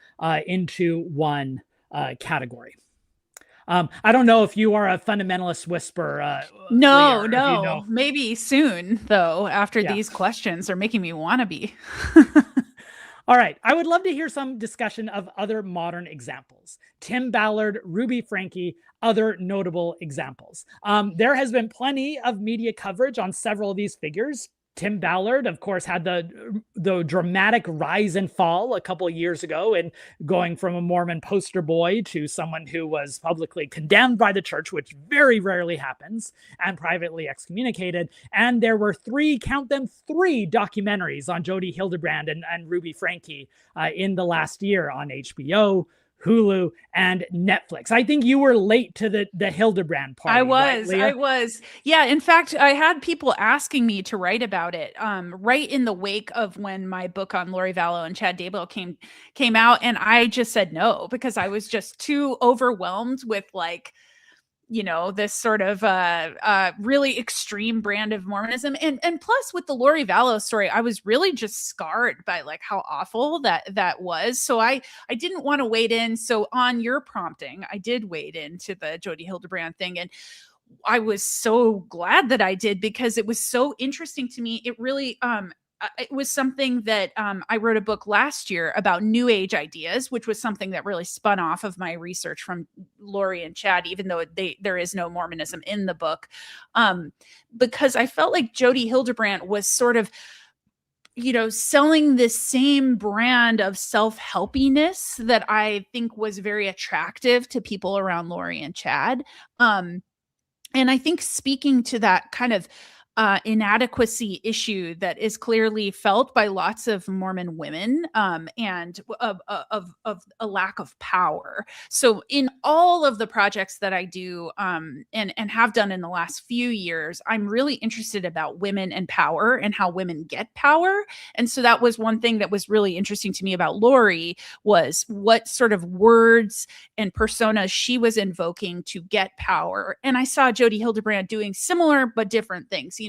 into one category. I don't know if you are a fundamentalist whisperer. No, Leah, no. you know. Maybe soon, though, after these questions are making me want to be. All right. I would love to hear some discussion of other modern examples. Tim Ballard, Ruby Franke, other notable examples. There has been plenty of media coverage on several of these figures. Tim Ballard, of course, had the dramatic rise and fall a couple of years ago in going from a Mormon poster boy to someone who was publicly condemned by the church, which very rarely happens, and privately excommunicated. And there were count them, three documentaries on Jodi Hildebrandt and Ruby Franke in the last year on HBO, Hulu, and Netflix. I think you were late to the Hildebrandt party. I was. Right, I was. Yeah. In fact, I had people asking me to write about it right in the wake of when my book on Lori Vallow and Chad Daybell came out. And I just said no, because I was just too overwhelmed with this sort of really extreme brand of Mormonism. And plus with the Lori Vallow story, I was really just scarred by how awful that was. So I didn't want to wade in. So on your prompting, I did wade into the Jodi Hildebrandt thing. And I was so glad that I did, because it was so interesting to me. It really, it was something that I wrote a book last year about New Age ideas, which was something that really spun off of my research from Lori and Chad, even though there is no Mormonism in the book, because I felt like Jodi Hildebrandt was sort of, selling this same brand of self-helpiness that I think was very attractive to people around Lori and Chad. And I think speaking to that kind of inadequacy issue that is clearly felt by lots of Mormon women, and of a lack of power. So in all of the projects that I do and have done in the last few years, I'm really interested about women and power and how women get power. And so that was one thing that was really interesting to me about Lori, was what sort of words and personas she was invoking to get power. And I saw Jodi Hildebrandt doing similar but different things.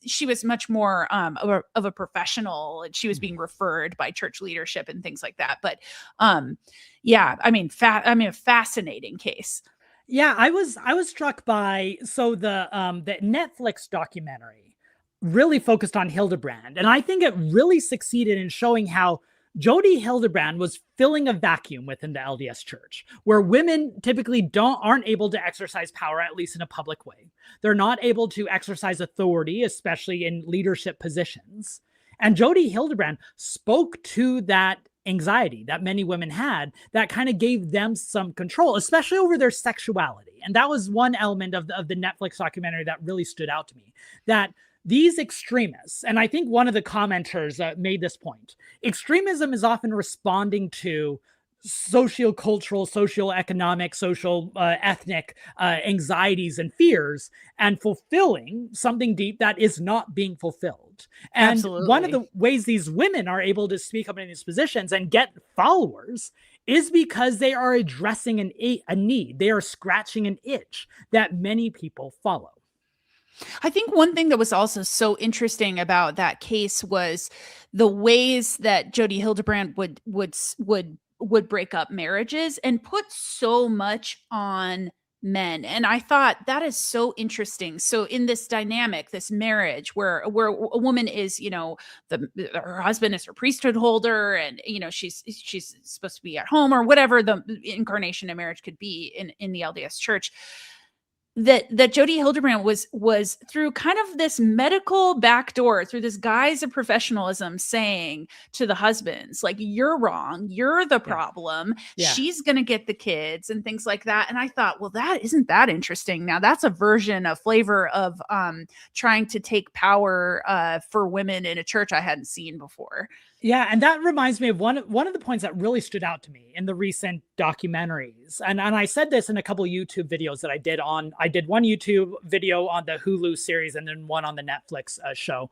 She was much more of a professional, and she was being referred by church leadership and things like that. But a fascinating case. Yeah, I was struck by the Netflix documentary really focused on Hildebrandt, and I think it really succeeded in showing how Jodi Hildebrandt was filling a vacuum within the LDS Church, where women typically aren't able to exercise power, at least in a public way. They're not able to exercise authority, especially in leadership positions. And Jodi Hildebrandt spoke to that anxiety that many women had, that kind of gave them some control, especially over their sexuality. And that was one element of the Netflix documentary that really stood out to me, that these extremists, and I think one of the commenters made this point, extremism is often responding to sociocultural, socioeconomic, social, ethnic anxieties and fears, and fulfilling something deep that is not being fulfilled. And Absolutely. One of the ways these women are able to speak up in these positions and get followers is because they are addressing a need. They are scratching an itch that many people follow. I think one thing that was also so interesting about that case was the ways that Jodi Hildebrandt would break up marriages and put so much on men. And I thought that is so interesting. So in this dynamic, this marriage where a woman is, her husband is her priesthood holder, and she's supposed to be at home, or whatever the incarnation of marriage could be in the LDS Church, that Jodi Hildebrandt was through kind of this medical backdoor, through this guise of professionalism, saying to the husbands, you're wrong, you're the problem. Yeah. She's going to get the kids and things like that. And I thought, well, that isn't that interesting. Now that's a flavor of trying to take power for women in a church I hadn't seen before. Yeah, and that reminds me of one of the points that really stood out to me in the recent documentaries. And I said this in a couple of YouTube videos that I did one YouTube video on the Hulu series and then one on the Netflix show.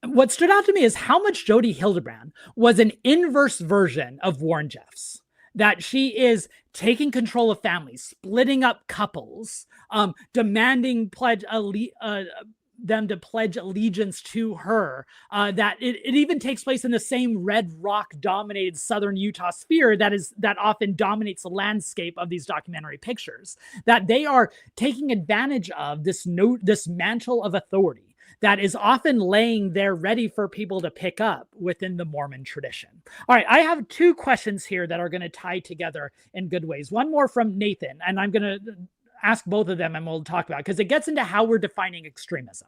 what stood out to me is how much Jodi Hildebrandt was an inverse version of Warren Jeffs. That she is taking control of families, splitting up couples, demanding them to pledge allegiance to her. That it even takes place in the same red rock dominated southern Utah sphere that often dominates the landscape of these documentary pictures. That they are taking advantage of this mantle of authority that is often laying there ready for people to pick up within the Mormon tradition. All right, I have two questions here that are going to tie together in good ways. One more from Nathan, and I'm going to ask both of them and we'll talk about it because it gets into how we're defining extremism.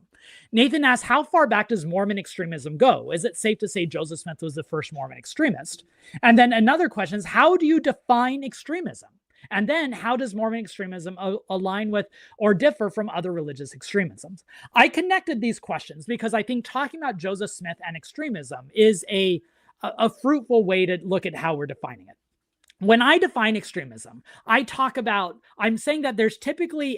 Nathan asks, how far back does Mormon extremism go? Is it safe to say Joseph Smith was the first Mormon extremist? And then another question is, how do you define extremism? And then how does Mormon extremism align with or differ from other religious extremisms? I connected these questions because I think talking about Joseph Smith and extremism is a fruitful way to look at how we're defining it. When I define extremism, I'm saying that there's typically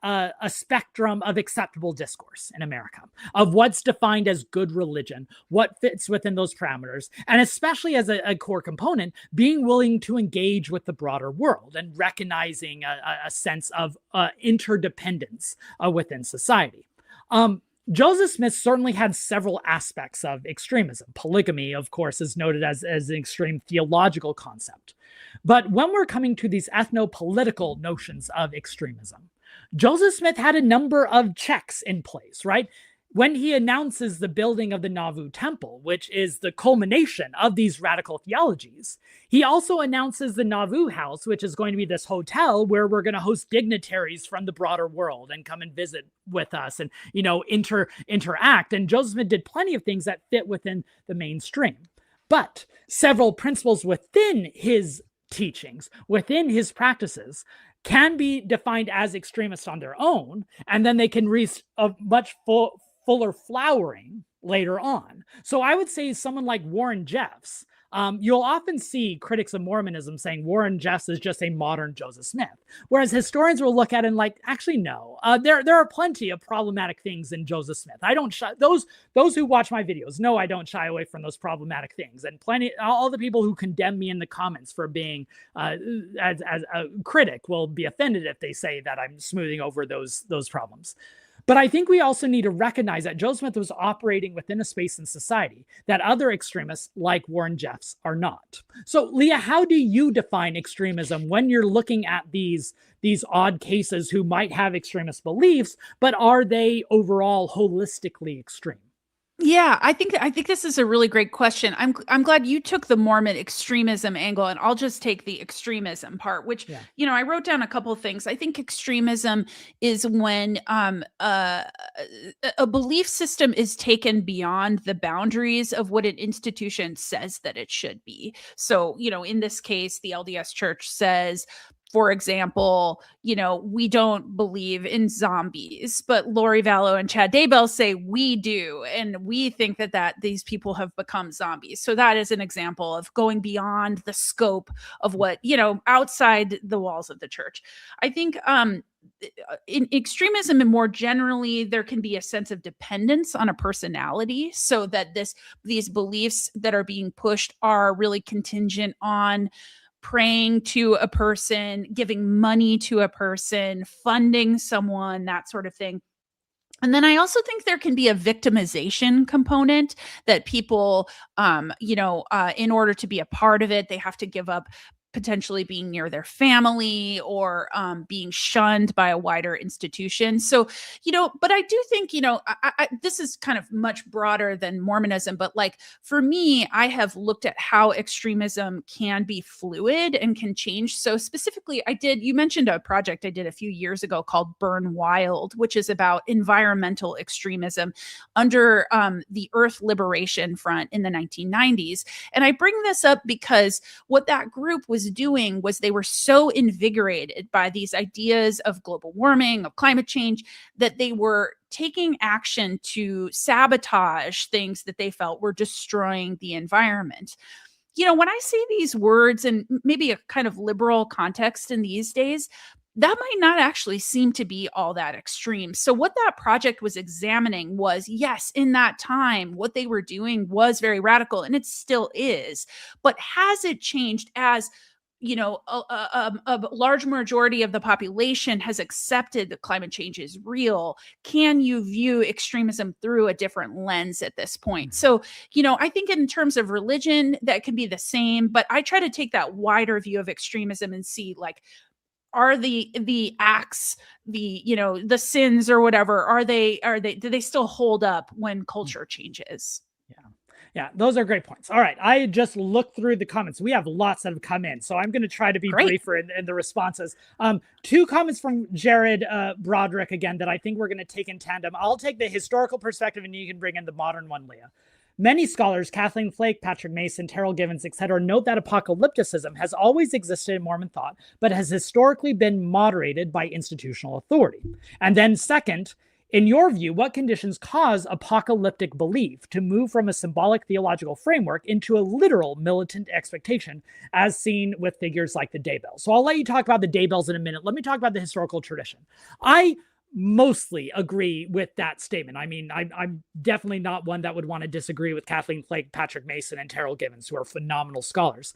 a spectrum of acceptable discourse in America of what's defined as good religion, what fits within those parameters, and especially as a core component, being willing to engage with the broader world and recognizing a sense of interdependence within society. Joseph Smith certainly had several aspects of extremism. Polygamy, of course, is noted as an extreme theological concept. But when we're coming to these ethno-political notions of extremism, Joseph Smith had a number of checks in place, right? When he announces the building of the Nauvoo Temple, which is the culmination of these radical theologies, he also announces the Nauvoo House, which is going to be this hotel where we're going to host dignitaries from the broader world and come and visit with us and, interact. And Joseph Smith did plenty of things that fit within the mainstream. But several principles within his teachings, within his practices, can be defined as extremist on their own, and then they can reach a much fuller flowering later on. So I would say someone like Warren Jeffs, you'll often see critics of Mormonism saying Warren Jeffs is just a modern Joseph Smith, whereas historians will look at it and like, actually, no. There are plenty of problematic things in Joseph Smith. I don't those who watch my videos know I don't shy away from those problematic things, and all the people who condemn me in the comments for being as a critic will be offended if they say that I'm smoothing over those problems. But I think we also need to recognize that Joseph Smith was operating within a space in society that other extremists like Warren Jeffs are not. So, Leah, how do you define extremism when you're looking at these odd cases who might have extremist beliefs, but are they overall holistically extreme? Yeah, I think this is a really great question. I'm glad you took the Mormon extremism angle, and I'll just take the extremism part, which, I wrote down a couple of things. I think extremism is when a belief system is taken beyond the boundaries of what an institution says that it should be. So, in this case, the LDS Church says, for example, we don't believe in zombies, but Lori Vallow and Chad Daybell say we do, and we think that these people have become zombies. So that is an example of going beyond the scope of what, outside the walls of the church. I think in extremism and more generally, there can be a sense of dependence on a personality, so that these beliefs that are being pushed are really contingent on praying to a person, giving money to a person, funding someone, that sort of thing. And then I also think there can be a victimization component that people, in order to be a part of it, they have to give up potentially being near their family or being shunned by a wider institution. So, but I do think, this is kind of much broader than Mormonism, but like for me, I have looked at how extremism can be fluid and can change. So specifically, you mentioned a project I did a few years ago called Burn Wild, which is about environmental extremism under the Earth Liberation Front in the 1990s. And I bring this up because what that group was doing was they were so invigorated by these ideas of global warming, of climate change, that they were taking action to sabotage things that they felt were destroying the environment. When I say these words, and maybe a kind of liberal context in these days, that might not actually seem to be all that extreme. So what that project was examining was, yes, in that time, what they were doing was very radical, and it still is. But has it changed as a large majority of the population has accepted that climate change is real? Can you view extremism through a different lens at this point? So, I think in terms of religion, that can be the same, but I try to take that wider view of extremism and see, like, are the acts, the sins or whatever, do they still hold up when culture changes? Yeah, those are great points. All right, I just looked through the comments. We have lots that have come in, so I'm going to try to be briefer in the responses. Two comments from Jared Broderick again that I think we're going to take in tandem. I'll take the historical perspective, and you can bring in the modern one, Leah. Many scholars, Kathleen Flake, Patrick Mason, Terrell Givens, etc., note that apocalypticism has always existed in Mormon thought, but has historically been moderated by institutional authority. And then second, in your view, what conditions cause apocalyptic belief to move from a symbolic theological framework into a literal militant expectation, as seen with figures like the Daybell? So I'll let you talk about the Daybells in a minute. Let me talk about the historical tradition. I mostly agree with that statement. I mean, I'm definitely not one that would want to disagree with Kathleen Flake, Patrick Mason, and Terrell Givens, who are phenomenal scholars.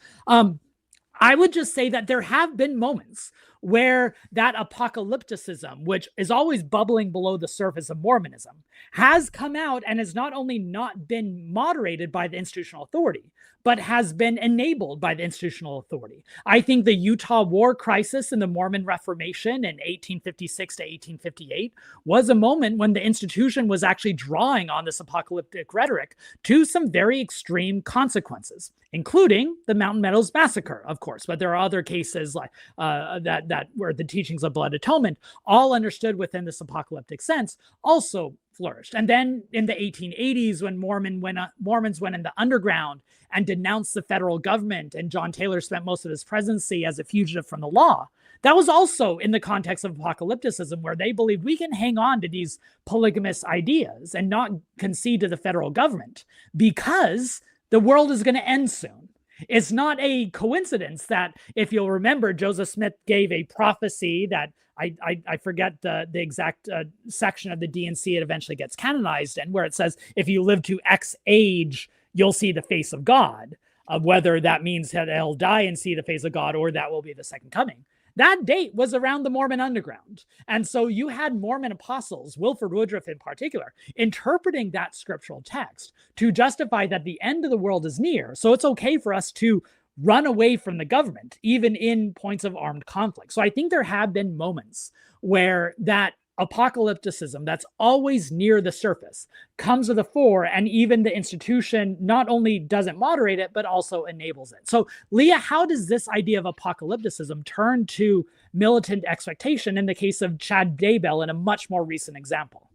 I would just say that there have been moments where that apocalypticism, which is always bubbling below the surface of Mormonism, has come out and has not only not been moderated by the institutional authority, but has been enabled by the institutional authority. I think the Utah War crisis and the Mormon Reformation in 1856 to 1858 was a moment when the institution was actually drawing on this apocalyptic rhetoric to some very extreme consequences, including the Mountain Meadows Massacre, of course. But there are other cases like that where the teachings of blood atonement, all understood within this apocalyptic sense, also flourished. And then in the 1880s, when Mormons went in the underground and denounced the federal government, and John Taylor spent most of his presidency as a fugitive from the law, that was also in the context of apocalypticism, where they believed we can hang on to these polygamous ideas and not concede to the federal government because the world is going to end soon. It's not a coincidence that, if you'll remember, Joseph Smith gave a prophecy that I forget the exact section of the D&C it eventually gets canonized in, where it says, if you live to X age, you'll see the face of God, whether that means that they'll die and see the face of God or that will be the second coming. That date was around the Mormon underground. And so you had Mormon apostles, Wilford Woodruff in particular, interpreting that scriptural text to justify that the end of the world is near. So it's okay for us to run away from the government, even in points of armed conflict. So I think there have been moments where that apocalypticism that's always near the surface comes to the fore, and even the institution not only doesn't moderate it, but also enables it. So Leah, how does this idea of apocalypticism turn to militant expectation in the case of Chad Daybell in a much more recent example?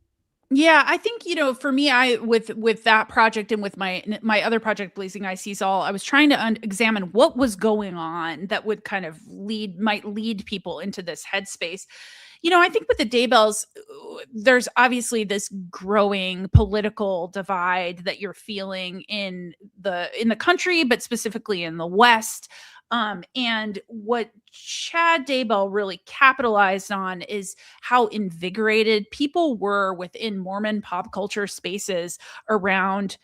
Yeah, I think, for me, I with that project and with my other project, Blazing Eye Sees All, I was trying to examine what was going on that would kind of might lead people into this headspace. I think with the Daybells, there's obviously this growing political divide that you're feeling in the country, but specifically in the West. And what Chad Daybell really capitalized on is how invigorated people were within Mormon pop culture spaces around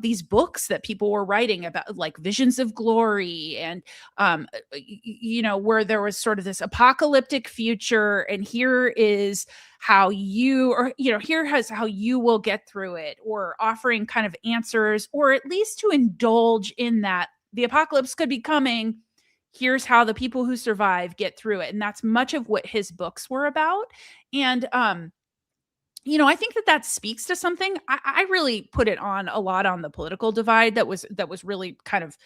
these books that people were writing about, like Visions of Glory, and where there was sort of this apocalyptic future, and here is how here's how you will get through it, or offering kind of answers, or at least to indulge in that the apocalypse could be coming. Here's how the people who survive get through it. And that's much of what his books were about. And I think that speaks to something. I really put it on a lot on the political divide that was really kind of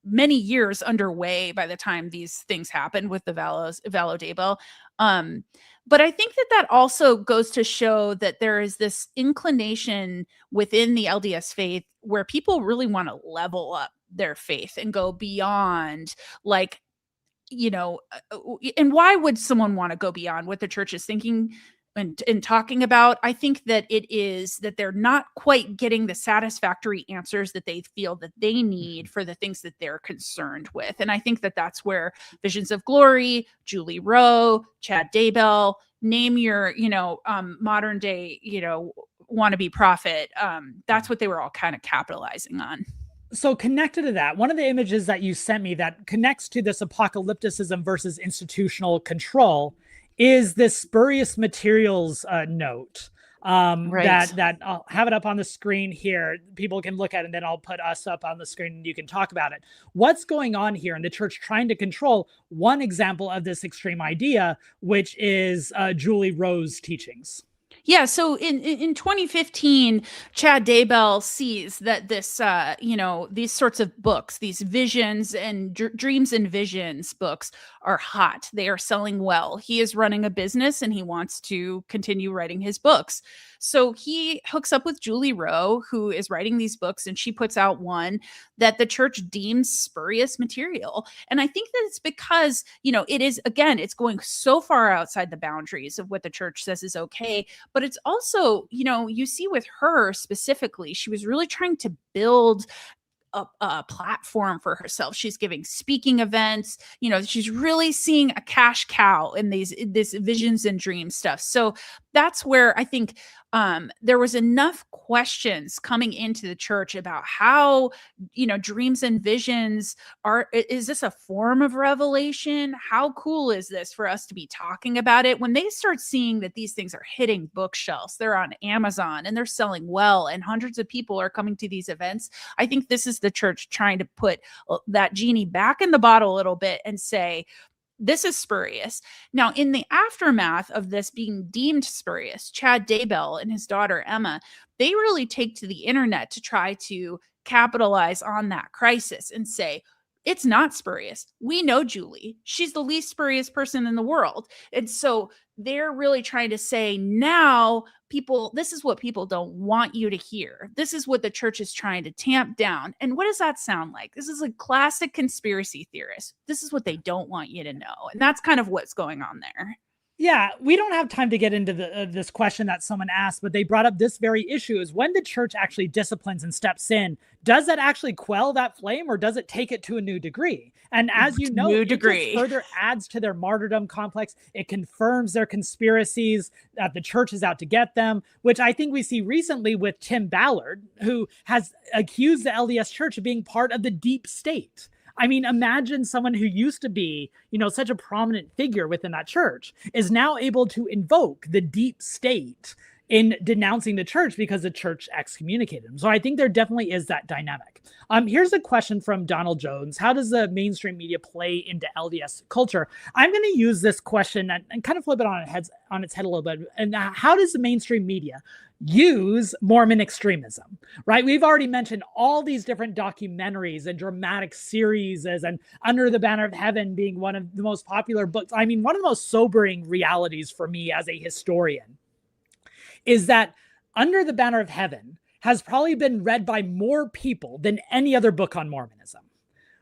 many years underway by the time these things happened with the Vallow Daybell. But I think that also goes to show that there is this inclination within the LDS faith where people really want to level up their faith and go beyond, and why would someone want to go beyond what the church is thinking? in talking about. I think that it is that they're not quite getting the satisfactory answers that they feel that they need for the things that they're concerned with. And I think that that's where Visions of Glory, Julie Rowe, Chad Daybell, name your, modern day, wannabe prophet. That's what they were all kind of capitalizing on. So connected to that, one of the images that you sent me that connects to this apocalypticism versus institutional control is this spurious materials note. Right. That I'll have it up on the screen here. People can look at it, and then I'll put us up on the screen and you can talk about it. What's going on here in the church trying to control one example of this extreme idea, which is Julie Rowe's teachings? Yeah, so in 2015, Chad Daybell sees that this, these sorts of books, these visions and dreams and visions books are hot. They are selling well. He is running a business and he wants to continue writing his books. So he hooks up with Julie Rowe, who is writing these books, and she puts out one that the church deems spurious material. And I think that it's because, it is, again, it's going so far outside the boundaries of what the church says is okay. But it's also, you see with her specifically, she was really trying to build a platform for herself. She's giving speaking events. She's really seeing a cash cow in this visions and dreams stuff. So that's where I think there was enough questions coming into the church about how, dreams and visions is this a form of revelation? How cool is this for us to be talking about it? When they start seeing that these things are hitting bookshelves, they're on Amazon and they're selling well, and hundreds of people are coming to these events, I think this is the church trying to put that genie back in the bottle a little bit and say, this is spurious. Now, in the aftermath of this being deemed spurious, Chad Daybell and his daughter Emma, they really take to the internet to try to capitalize on that crisis and say, it's not spurious. We know Julie. She's the least spurious person in the world. And so they're really trying to say, now people, this is what people don't want you to hear. This is what the church is trying to tamp down. And what does that sound like? This is a classic conspiracy theorist. This is what they don't want you to know. And that's kind of what's going on there. Yeah, we don't have time to get into this question that someone asked, but they brought up this very issue: is when the church actually disciplines and steps in, does that actually quell that flame, or does it take it to a new degree? And as you know, it just further adds to their martyrdom complex. It confirms their conspiracies that the church is out to get them, which I think we see recently with Tim Ballard, who has accused the LDS church of being part of the deep state. I mean, imagine someone who used to be, such a prominent figure within that church is now able to invoke the deep state in denouncing the church because the church excommunicated him. So I think there definitely is that dynamic. Here's a question from Donald Jones. How does the mainstream media play into LDS culture? I'm going to use this question and kind of flip it on its head a little bit. And how does the mainstream media use Mormon extremism, right? We've already mentioned all these different documentaries and dramatic series, and Under the Banner of Heaven being one of the most popular books. I mean, one of the most sobering realities for me as a historian is that Under the Banner of Heaven has probably been read by more people than any other book on Mormonism,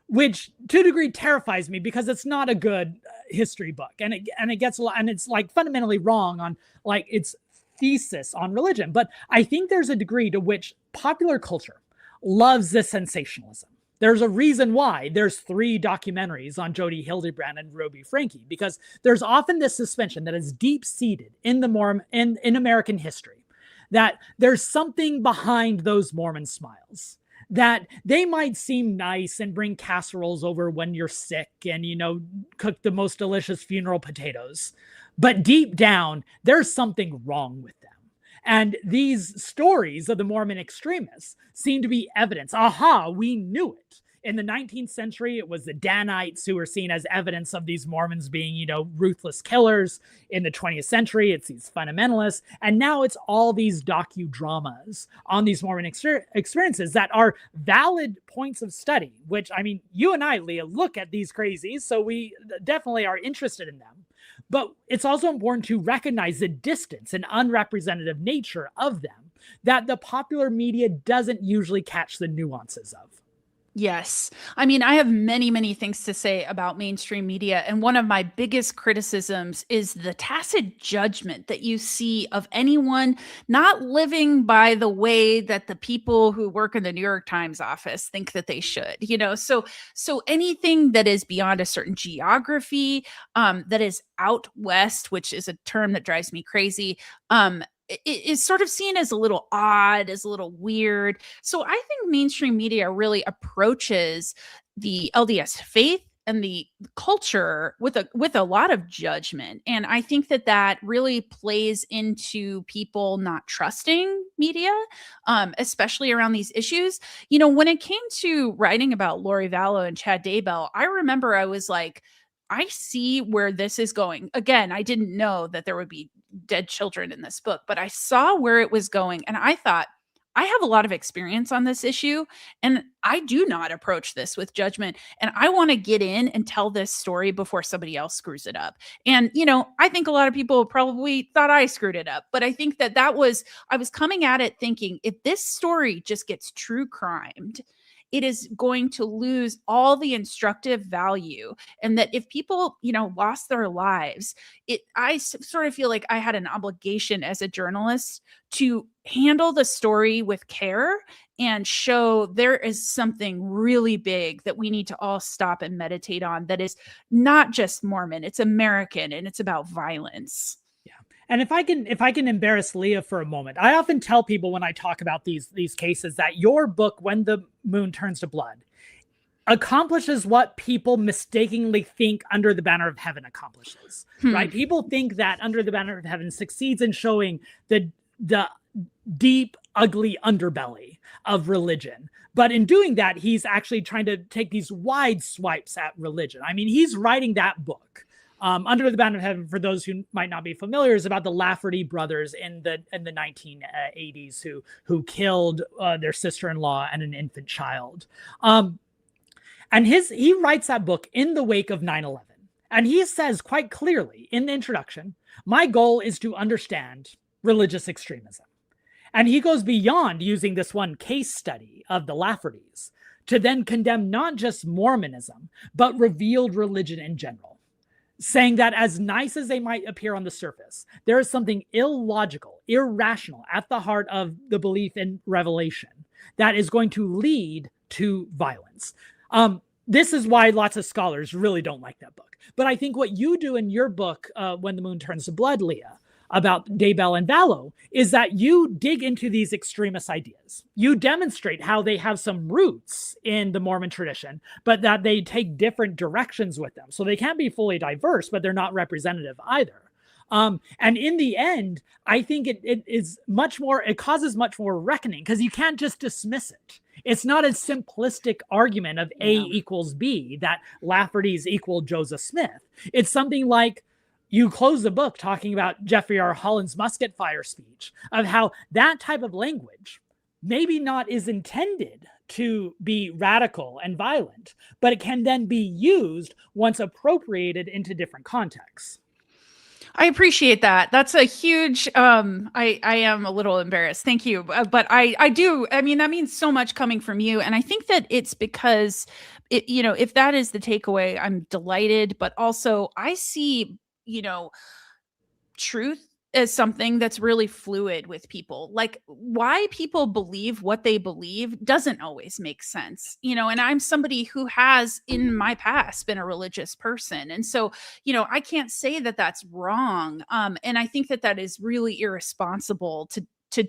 which to a degree terrifies me because it's not a good history book. And it gets a lot, and it's like fundamentally wrong on like its thesis on religion. But I think there's a degree to which popular culture loves this sensationalism. There's a reason why there's 3 documentaries on Jodi, Hildebrandt, and Franke, because there's often this suspension that is deep-seated in the in American history, that there's something behind those Mormon smiles, that they might seem nice and bring casseroles over when you're sick and, cook the most delicious funeral potatoes. But deep down, there's something wrong with them. And these stories of the Mormon extremists seem to be evidence. Aha, we knew it. In the 19th century, it was the Danites who were seen as evidence of these Mormons being, ruthless killers. In the 20th century, it's these fundamentalists. And now it's all these docudramas on these Mormon experiences that are valid points of study, which, I mean, you and I, Leah, look at these crazies, so we definitely are interested in them. But it's also important to recognize the distance and unrepresentative nature of them that the popular media doesn't usually catch the nuances of. Yes. I mean, I have many, many things to say about mainstream media. And one of my biggest criticisms is the tacit judgment that you see of anyone not living by the way that the people who work in the New York Times office think that they should, so anything that is beyond a certain geography, that is out west, which is a term that drives me crazy, is sort of seen as a little odd, as a little weird. So I think mainstream media really approaches the LDS faith and the culture with a lot of judgment, and I think that really plays into people not trusting media, especially around these issues. When it came to writing about Lori Vallow and Chad Daybell, I remember I was like, I see where this is going. Again, I didn't know that there would be dead children in this book, but I saw where it was going. And I thought, I have a lot of experience on this issue, and I do not approach this with judgment. And I want to get in and tell this story before somebody else screws it up. And, I think a lot of people probably thought I screwed it up, but I think I was coming at it thinking, if this story just gets true crimed, it is going to lose all the instructive value. And that if people, lost their lives, I sort of feel like I had an obligation as a journalist to handle the story with care and show there is something really big that we need to all stop and meditate on, that is not just Mormon, it's American, and it's about violence. And if I can embarrass Leah for a moment, I often tell people when I talk about these cases that your book, When the Moon Turns to Blood, accomplishes what people mistakenly think Under the Banner of Heaven accomplishes, right? People think that Under the Banner of Heaven succeeds in showing the deep, ugly underbelly of religion. But in doing that, he's actually trying to take these wide swipes at religion. I mean, he's writing that book. Under the Banner of Heaven, for those who might not be familiar, is about the Lafferty brothers in the 1980s who killed their sister-in-law and an infant child. And he writes that book in the wake of 9/11. And he says quite clearly in the introduction, my goal is to understand religious extremism. And he goes beyond using this one case study of the Laffertys to then condemn not just Mormonism, but revealed religion in general, saying that as nice as they might appear on the surface, there is something illogical, irrational at the heart of the belief in revelation that is going to lead to violence. This is why lots of scholars really don't like that book. But I think what you do in your book, When the Moon Turns to Blood, Leah, about Daybell and Vallow, is that you dig into these extremist ideas. You demonstrate how they have some roots in the Mormon tradition, but that they take different directions with them. So they can't be fully diverse, but they're not representative either. And in the end, I think it causes much more reckoning, because you can't just dismiss it. It's not a simplistic argument of A equals B, that Lafferty's equal Joseph Smith. It's something like, you close the book talking about Jeffrey R. Holland's musket fire speech, of how that type of language maybe not is intended to be radical and violent, but it can then be used once appropriated into different contexts. I appreciate that. That's a huge, I am a little embarrassed. Thank you. But I do, I mean, that means so much coming from you. And I think that it's because, if that is the takeaway, I'm delighted. But also I see, truth as something that's really fluid with people. Like, why people believe what they believe doesn't always make sense, and I'm somebody who has in my past been a religious person. And so, I can't say that that's wrong. And I think that is really irresponsible to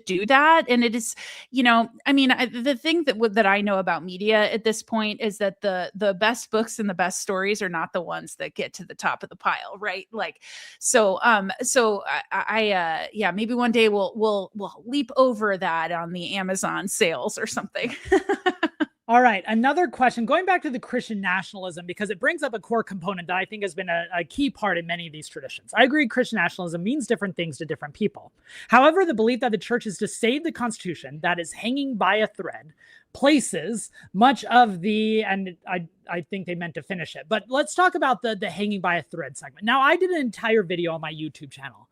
do that. And it is, the thing that I know about media at this point is that the best books and the best stories are not the ones that get to the top of the pile, right? Like, so maybe one day we'll leap over that on the Amazon sales or something. All right, another question, going back to the Christian nationalism, because it brings up a core component that I think has been a key part in many of these traditions. I agree Christian nationalism means different things to different people. However, the belief that the church is to save the Constitution that is hanging by a thread places much of and I think they meant to finish it, but let's talk about the hanging by a thread segment. Now, I did an entire video on my YouTube channel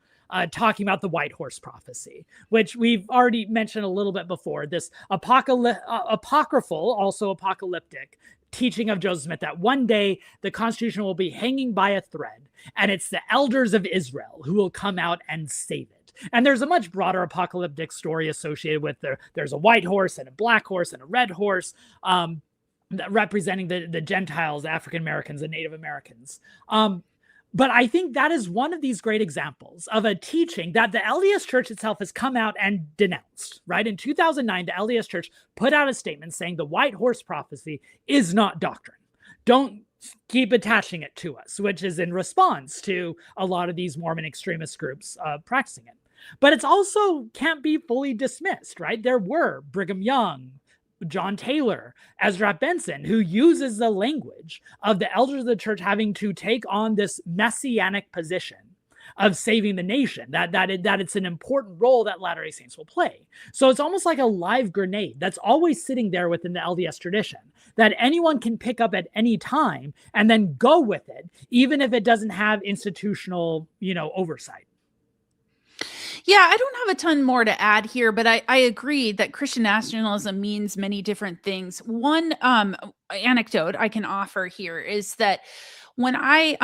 talking about the white horse prophecy, which we've already mentioned a little bit before, this apocryphal, also apocalyptic, teaching of Joseph Smith that one day the Constitution will be hanging by a thread, and it's the elders of Israel who will come out and save it. And there's a much broader apocalyptic story associated with there's a white horse and a black horse and a red horse, representing the Gentiles, African Americans, and Native Americans. But I think that is one of these great examples of a teaching that the LDS Church itself has come out and denounced, right? In 2009, the LDS Church put out a statement saying the white horse prophecy is not doctrine. Don't keep attaching it to us, which is in response to a lot of these Mormon extremist groups practicing it. But it's also can't be fully dismissed, right? There were Brigham Young, John Taylor, Ezra Benson, who uses the language of the elders of the church having to take on this messianic position of saving the nation, that it's an important role that Latter-day Saints will play. So it's almost like a live grenade that's always sitting there within the LDS tradition that anyone can pick up at any time and then go with it, even if it doesn't have institutional, oversight. Yeah, I don't have a ton more to add here, but I agree that Christian nationalism means many different things. One anecdote I can offer here is that when I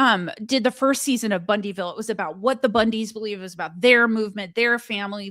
did the first season of Bundyville, it was about what the Bundys believe. It was about their movement, their family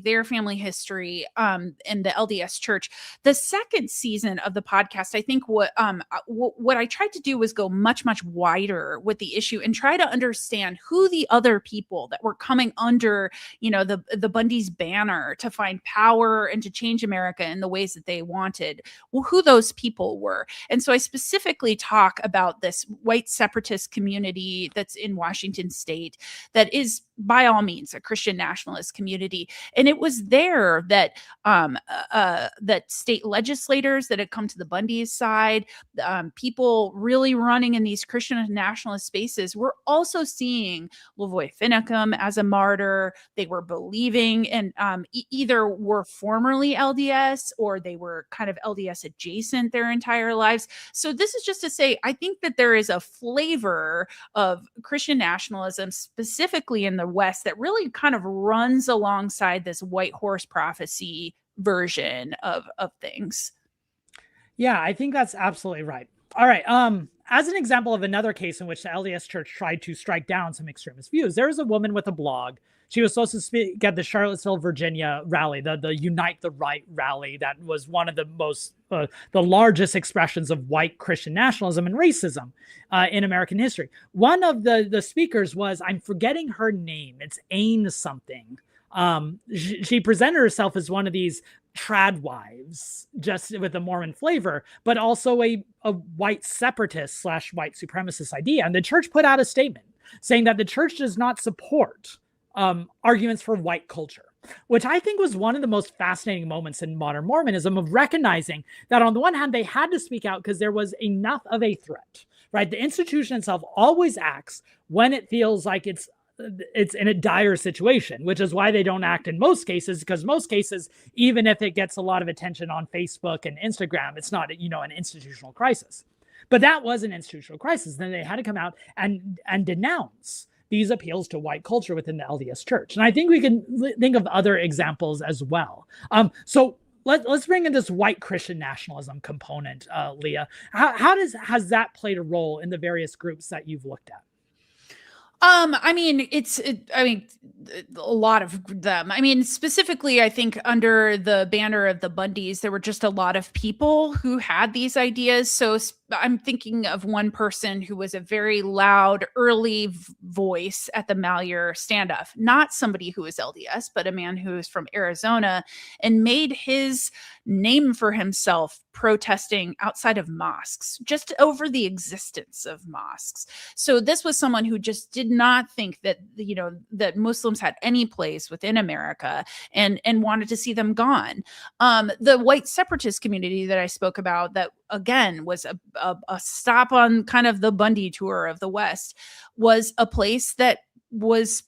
history, and the LDS Church. The second season of the podcast, I think what I tried to do was go much, much wider with the issue and try to understand who the other people that were coming under, the Bundys banner to find power and to change America in the ways that they wanted, who those people were. And so I specifically talk about this white separatist community that's in Washington state that is by all means a Christian nationalist community. And it was there that that state legislators that had come to the Bundys side, people really running in these Christian nationalist spaces, were also seeing Lavoy Finicum as a martyr. They were believing and either were formerly LDS or they were kind of LDS adjacent their entire lives. So this is just to say, I think that there is a flavor of Christian nationalism, specifically in the West, that really kind of runs alongside this white horse prophecy version of things. Yeah, I think that's absolutely right. All right. As an example of another case in which the LDS Church tried to strike down some extremist views, there was a woman with a blog. She was supposed to speak at the Charlottesville, Virginia rally, the Unite the Right rally. That was one of the most, the largest expressions of white Christian nationalism and racism in American history. One of the speakers was, I'm forgetting her name. It's Ain something. She presented herself as one of these trad wives, just with a Mormon flavor, but also a white separatist / white supremacist idea. And the church put out a statement saying that the church does not support arguments for white culture, which I think was one of the most fascinating moments in modern Mormonism, of recognizing that on the one hand, they had to speak out because there was enough of a threat, right? The institution itself always acts when it feels like it's in a dire situation, which is why they don't act in most cases, because most cases, even if it gets a lot of attention on Facebook and Instagram, it's not, an institutional crisis. But that was an institutional crisis. Then they had to come out and denounce these appeals to white culture within the LDS Church. And I think we can think of other examples as well. So let's bring in this white Christian nationalism component, Leah. How has that played a role in the various groups that you've looked at? A lot of them. Specifically, I think under the banner of the Bundys, there were just a lot of people who had these ideas. So I'm thinking of one person who was a very loud early voice at the Malheur standoff, not somebody who was LDS, but a man who was from Arizona and made his name for himself protesting outside of mosques, just over the existence of mosques. So this was someone who just did not think that, that Muslims had any place within America and wanted to see them gone. The white separatist community that I spoke about, that again was a stop on kind of the Bundy tour of the West, was a place that was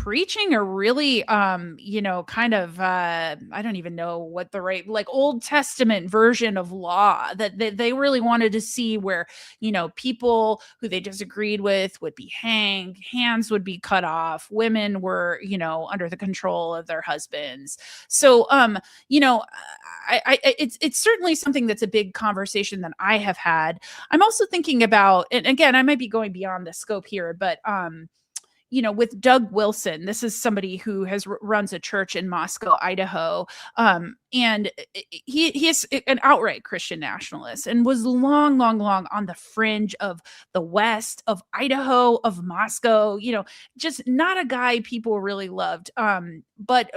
preaching a really kind of I don't even know what the right, like, Old Testament version of law that they really wanted to see, where people who they disagreed with would be hanged, hands would be cut off, women were under the control of their husbands. So it's certainly something that's a big conversation that I have had. I'm also thinking about, and again, I might be going beyond the scope here, but with Doug Wilson, this is somebody who runs a church in Moscow, Idaho, and he is an outright Christian nationalist, and was long on the fringe of the West, of Idaho, of Moscow. Just not a guy people really loved. But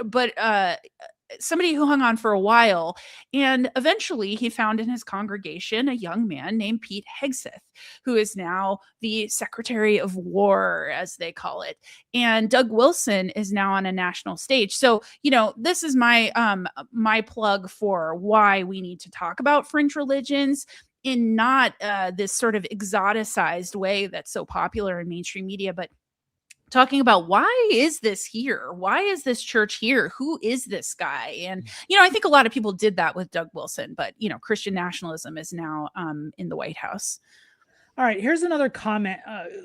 somebody who hung on for a while, and eventually he found in his congregation a young man named Pete Hegseth, who is now the Secretary of War, as they call it. And Doug Wilson is now on a national stage. So, this is my my plug for why we need to talk about fringe religions in not this sort of exoticized way that's so popular in mainstream media, but talking about, why is this here? Why is this church here? Who is this guy? And, I think a lot of people did that with Doug Wilson, but, Christian nationalism is now in the White House. All right, here's another comment.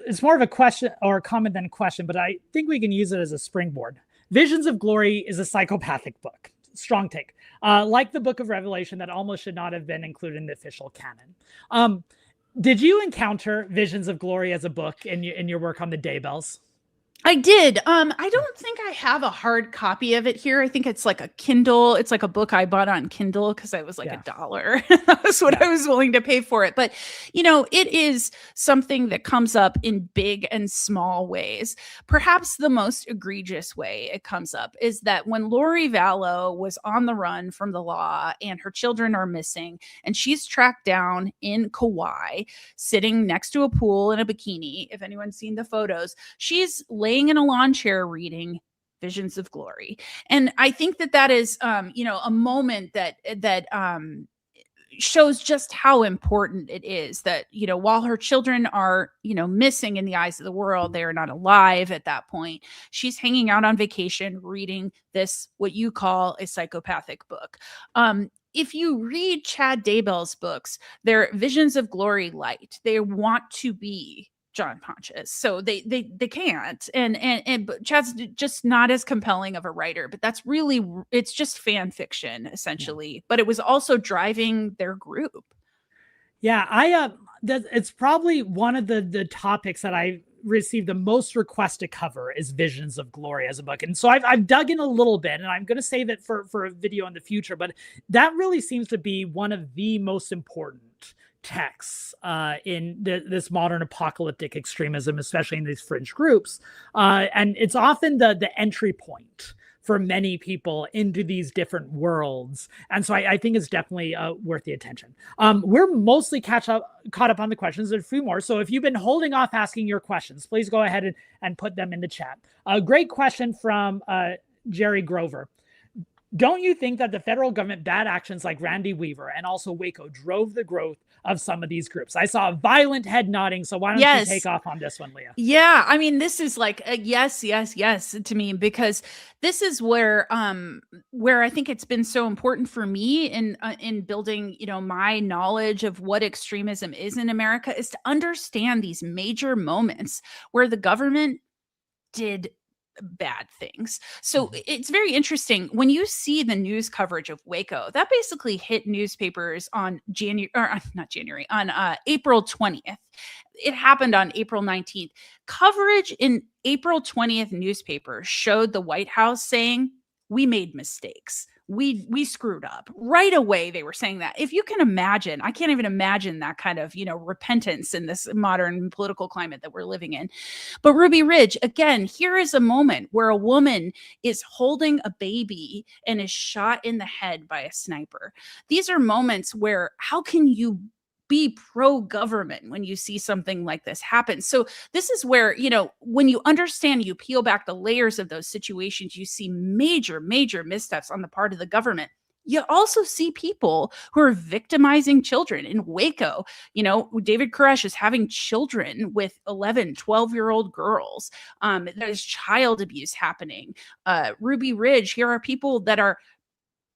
It's more of a question or a comment than a question, but I think we can use it as a springboard. Visions of Glory is a psychopathic book. Strong take. Like the book of Revelation, that almost should not have been included in the official canon. Did you encounter Visions of Glory as a book in your work on the Daybells? I did. I don't think I have a hard copy of it here. I think it's like a Kindle. It's like a book I bought on Kindle because it was like $1. That was what I was willing to pay for it. But, it is something that comes up in big and small ways. Perhaps the most egregious way it comes up is that when Lori Vallow was on the run from the law and her children are missing, and she's tracked down in Kauai, sitting next to a pool in a bikini. If anyone's seen the photos, she's laying in a lawn chair reading Visions of Glory. And I think that is, a moment that shows just how important it is that, while her children are, missing in the eyes of the world, they are not alive at that point. She's hanging out on vacation, reading this, what you call a psychopathic book. If you read Chad Daybell's books, they're Visions of Glory light. They want to be John Pontius, so they can't, and but Chad's just not as compelling of a writer. But that's really, it's just fan fiction essentially. Yeah. But it was also driving their group. Yeah, it's probably one of the topics that I received the most requests to cover is Visions of Glory as a book, and so I've dug in a little bit, and I'm going to save it for a video in the future. But that really seems to be one of the most important texts in this modern apocalyptic extremism, especially in these fringe groups. And it's often the entry point for many people into these different worlds. And so I think it's definitely worth the attention. We're mostly caught up on the questions. There's a few more. So if you've been holding off asking your questions, please go ahead and put them in the chat. A great question from Jerry Grover. Don't you think that the federal government bad actions like Randy Weaver and also Waco drove the growth of some of these groups? I saw a violent head nodding. So why don't you take off on this one, Leah? Yeah, I mean, this is like a yes to me, because this is where I think it's been so important for me in building, my knowledge of what extremism is in America, is to understand these major moments where the government did bad things. So it's very interesting when you see the news coverage of Waco. That basically hit newspapers on April 20th. It happened on April 19th. Coverage in April 20th newspapers showed the White House saying, "We made mistakes. We screwed up." Right away, they were saying that. If you can imagine, I can't even imagine that kind of, repentance in this modern political climate that we're living in. But Ruby Ridge, again, here is a moment where a woman is holding a baby and is shot in the head by a sniper. These are moments where, how can you be pro-government when you see something like this happen? So this is where, when you understand, you peel back the layers of those situations, you see major missteps on the part of the government. you also see people who are victimizing children in Waco. David Koresh is having children with 11, 12-year-old girls. There's child abuse happening. Ruby Ridge, here are people that are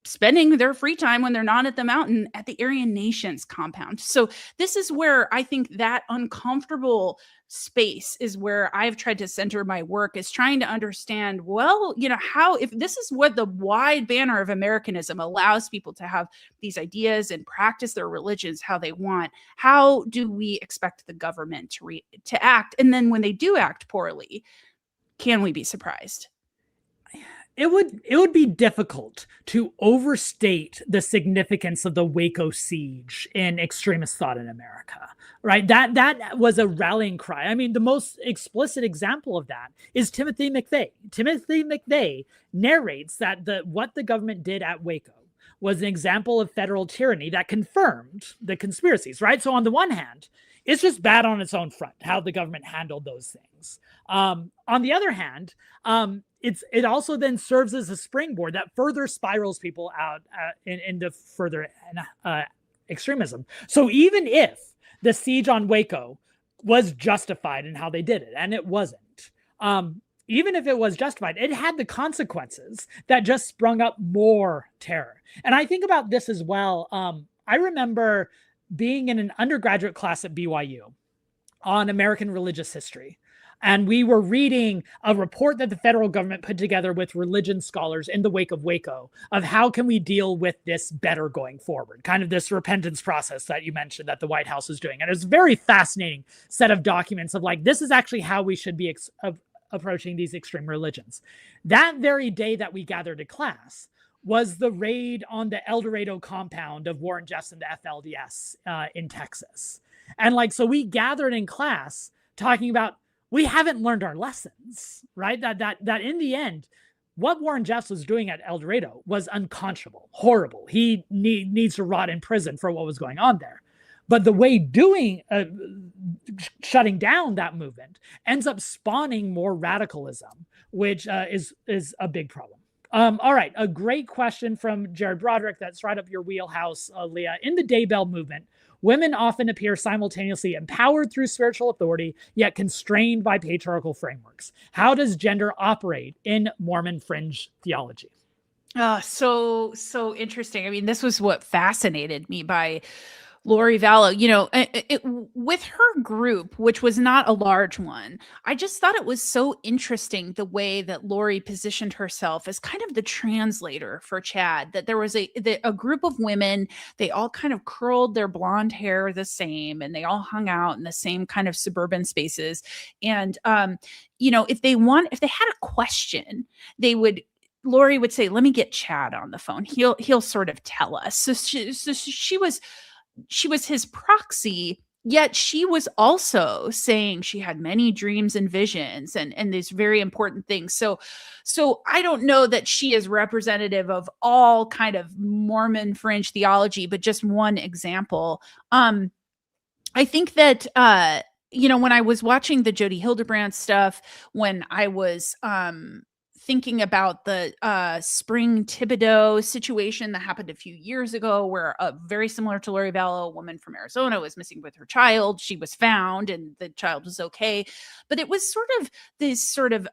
spending their free time when they're not at the mountain at the Aryan Nations compound. So this is where I think that uncomfortable space is where I've tried to center my work, is trying to understand, well, how, if this is what the wide banner of Americanism allows people to have these ideas and practice their religions how they want, how do we expect the government to act? And then when they do act poorly, can we be surprised? It would be difficult to overstate the significance of the Waco siege in extremist thought in America, right? That was a rallying cry. I mean, the most explicit example of that is Timothy McVeigh. Timothy McVeigh narrates that what the government did at Waco was an example of federal tyranny that confirmed the conspiracies, right? So on the one hand, it's just bad on its own front, how the government handled those things. On the other hand, it also then serves as a springboard that further spirals people out into further extremism. So even if the siege on Waco was justified in how they did it, and it wasn't, even if it was justified, it had the consequences that just sprung up more terror. And I think about this as well. I remember being in an undergraduate class at BYU on American religious history. And we were reading a report that the federal government put together with religion scholars in the wake of Waco of how can we deal with this better going forward, kind of this repentance process that you mentioned that the White House is doing. And it's a very fascinating set of documents of like, this is actually how we should be approaching these extreme religions. That very day that we gathered to class was the raid on the El Dorado compound of Warren Jeffs and the FLDS in Texas. And like, so we gathered in class talking about, we haven't learned our lessons, right? That in the end, what Warren Jeffs was doing at El Dorado was unconscionable, horrible. He needs to rot in prison for what was going on there. But the way shutting down that movement ends up spawning more radicalism, which is a big problem. All right, a great question from Jared Broderick that's right up your wheelhouse, Leah. In the Daybell movement, women often appear simultaneously empowered through spiritual authority, yet constrained by patriarchal frameworks. How does gender operate in Mormon fringe theology? So interesting. I mean, this was what fascinated me by Lori Vallow, with her group, which was not a large one, I just thought it was so interesting the way that Lori positioned herself as kind of the translator for Chad, that there was a group of women, they all kind of curled their blonde hair the same, and they all hung out in the same kind of suburban spaces. And, if they had a question, Lori would say, let me get Chad on the phone. He'll sort of tell us. So she was his proxy, yet she was also saying she had many dreams and visions and these very important things. So I don't know that she is representative of all kind of Mormon fringe theology, but just one example. I think that, when I was watching the Jodi Hildebrandt stuff, when I was, thinking about the Spring Thibodeau situation that happened a few years ago, where very similar to Lori Vallow, a woman from Arizona was missing with her child. She was found and the child was okay. But it was sort of this sort of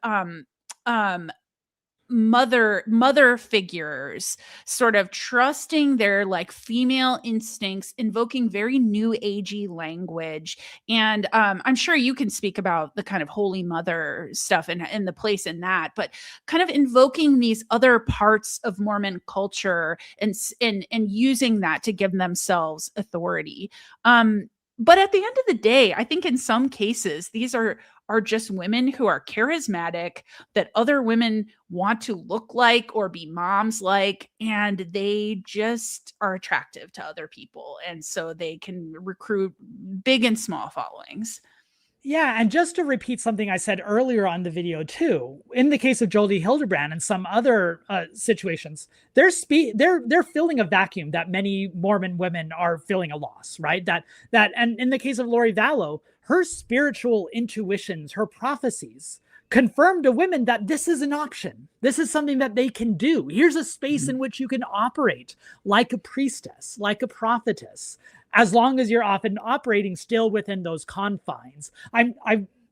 mother figures sort of trusting their like female instincts, invoking very new agey language. And I'm sure you can speak about the kind of Holy Mother stuff and the place in that, but kind of invoking these other parts of Mormon culture and using that to give themselves authority. But at the end of the day, I think in some cases, these are just women who are charismatic, that other women want to look like or be moms like, and they just are attractive to other people. And so they can recruit big and small followings. Yeah, and just to repeat something I said earlier on the video too, in the case of Jodi Hildebrandt and some other situations, they're filling a vacuum that many Mormon women are filling a loss, right? And in the case of Lori Vallow, her spiritual intuitions, her prophecies confirm to women that this is an option. This is something that they can do. Here's a space in which you can operate like a priestess, like a prophetess, as long as you're often operating still within those confines. I'm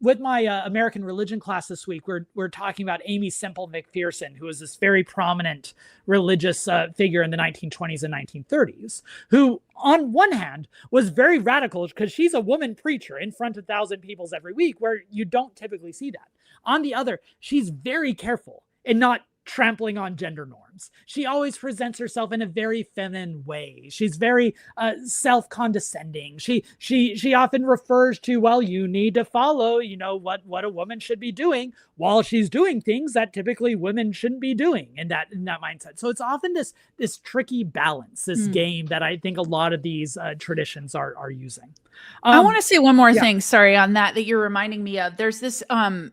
with my American religion class this week, we're talking about Amy Semple McPherson, who was this very prominent religious figure in the 1920s and 1930s, who on one hand was very radical because she's a woman preacher in front of 1,000 people every week, where you don't typically see that. On the other, she's very careful in not trampling on gender norms. She always presents herself in a very feminine way. She's very self-condescending. She often refers to, well, you need to follow, what a woman should be doing, while she's doing things that typically women shouldn't be doing in that mindset. So it's often this tricky balance, this game that I think a lot of these traditions are using. I want to say one more thing, sorry, on that you're reminding me of. There's this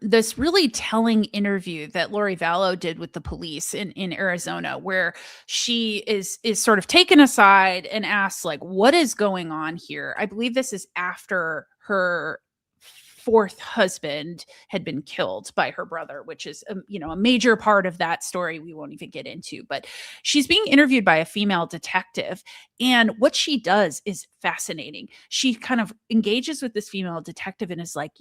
this really telling interview that Lori Vallow did with the police in Arizona, where she is sort of taken aside and asked, like, what is going on here? I believe this is after her fourth husband had been killed by her brother, which is a major part of that story we won't even get into. But she's being interviewed by a female detective, and what she does is fascinating. She kind of engages with this female detective and is like,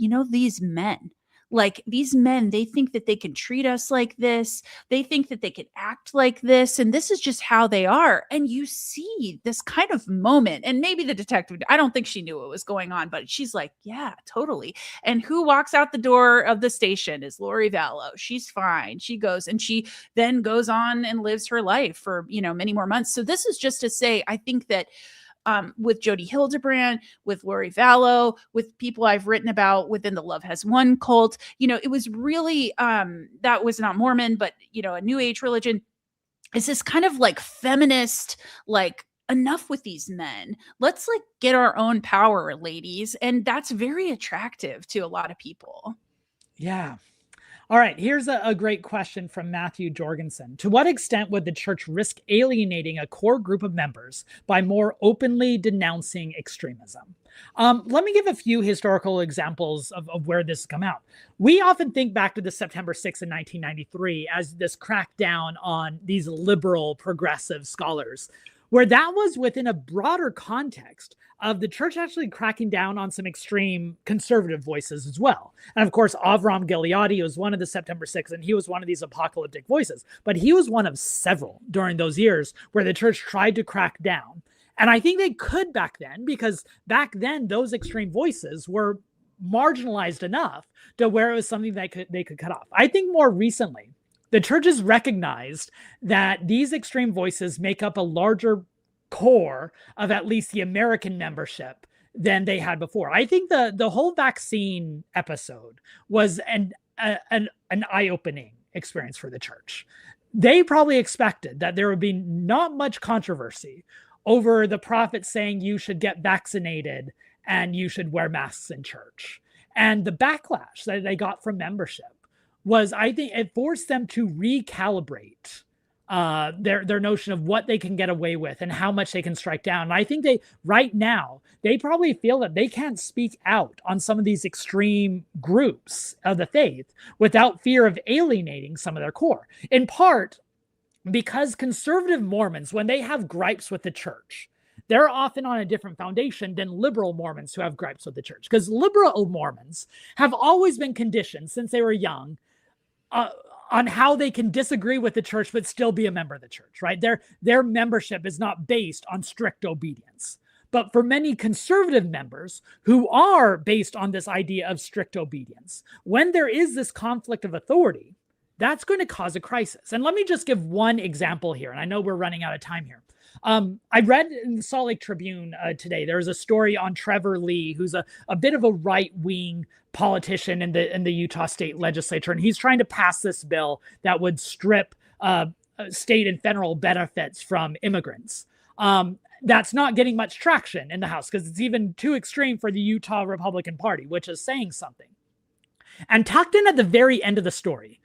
these men, they think that they can treat us like this. They think that they can act like this. And this is just how they are. And you see this kind of moment. And maybe the detective, I don't think she knew what was going on, but she's like, yeah, totally. And who walks out the door of the station is Lori Vallow. She's fine. She goes, and she then goes on and lives her life for, many more months. So this is just to say, I think that with Jodi Hildebrandt, with Lori Vallow, with people I've written about within the Love Has Won cult, it was really, that was not Mormon, but, a New Age religion. It's this kind of like feminist, like, enough with these men. Let's get our own power, ladies. And that's very attractive to a lot of people. Yeah. All right, here's a great question from Matthew Jorgensen. To what extent would the church risk alienating a core group of members by more openly denouncing extremism? Let me give a few historical examples of where this has come out. We often think back to the September 6th in 1993 as this crackdown on these liberal progressive scholars, where that was within a broader context of the church actually cracking down on some extreme conservative voices as well. And of course, Avram Gileadi was one of the September 6th, and he was one of these apocalyptic voices, but he was one of several during those years where the church tried to crack down. And I think they could back then, because back then those extreme voices were marginalized enough to where it was something that they could cut off. I think more recently, the church has recognized that these extreme voices make up a larger core of at least the American membership than they had before. I think the whole vaccine episode was an eye-opening experience for the church. They probably expected that there would be not much controversy over the prophet saying you should get vaccinated and you should wear masks in church. And the backlash that they got from membership was, I think, it forced them to recalibrate their notion of what they can get away with and how much they can strike down. And I think right now, they probably feel that they can't speak out on some of these extreme groups of the faith without fear of alienating some of their core. In part, because conservative Mormons, when they have gripes with the church, they're often on a different foundation than liberal Mormons who have gripes with the church. Because liberal Mormons have always been conditioned since they were young on how they can disagree with the church but still be a member of the church, right? Their membership is not based on strict obedience. But for many conservative members who are based on this idea of strict obedience, when there is this conflict of authority, that's going to cause a crisis. And let me just give one example here. And I know we're running out of time here. I read in the Salt Lake Tribune today, there's a story on Trevor Lee, who's a bit of a right-wing politician in the Utah state legislature. And he's trying to pass this bill that would strip state and federal benefits from immigrants. That's not getting much traction in the House because it's even too extreme for the Utah Republican Party, which is saying something. And tucked in at the very end of the story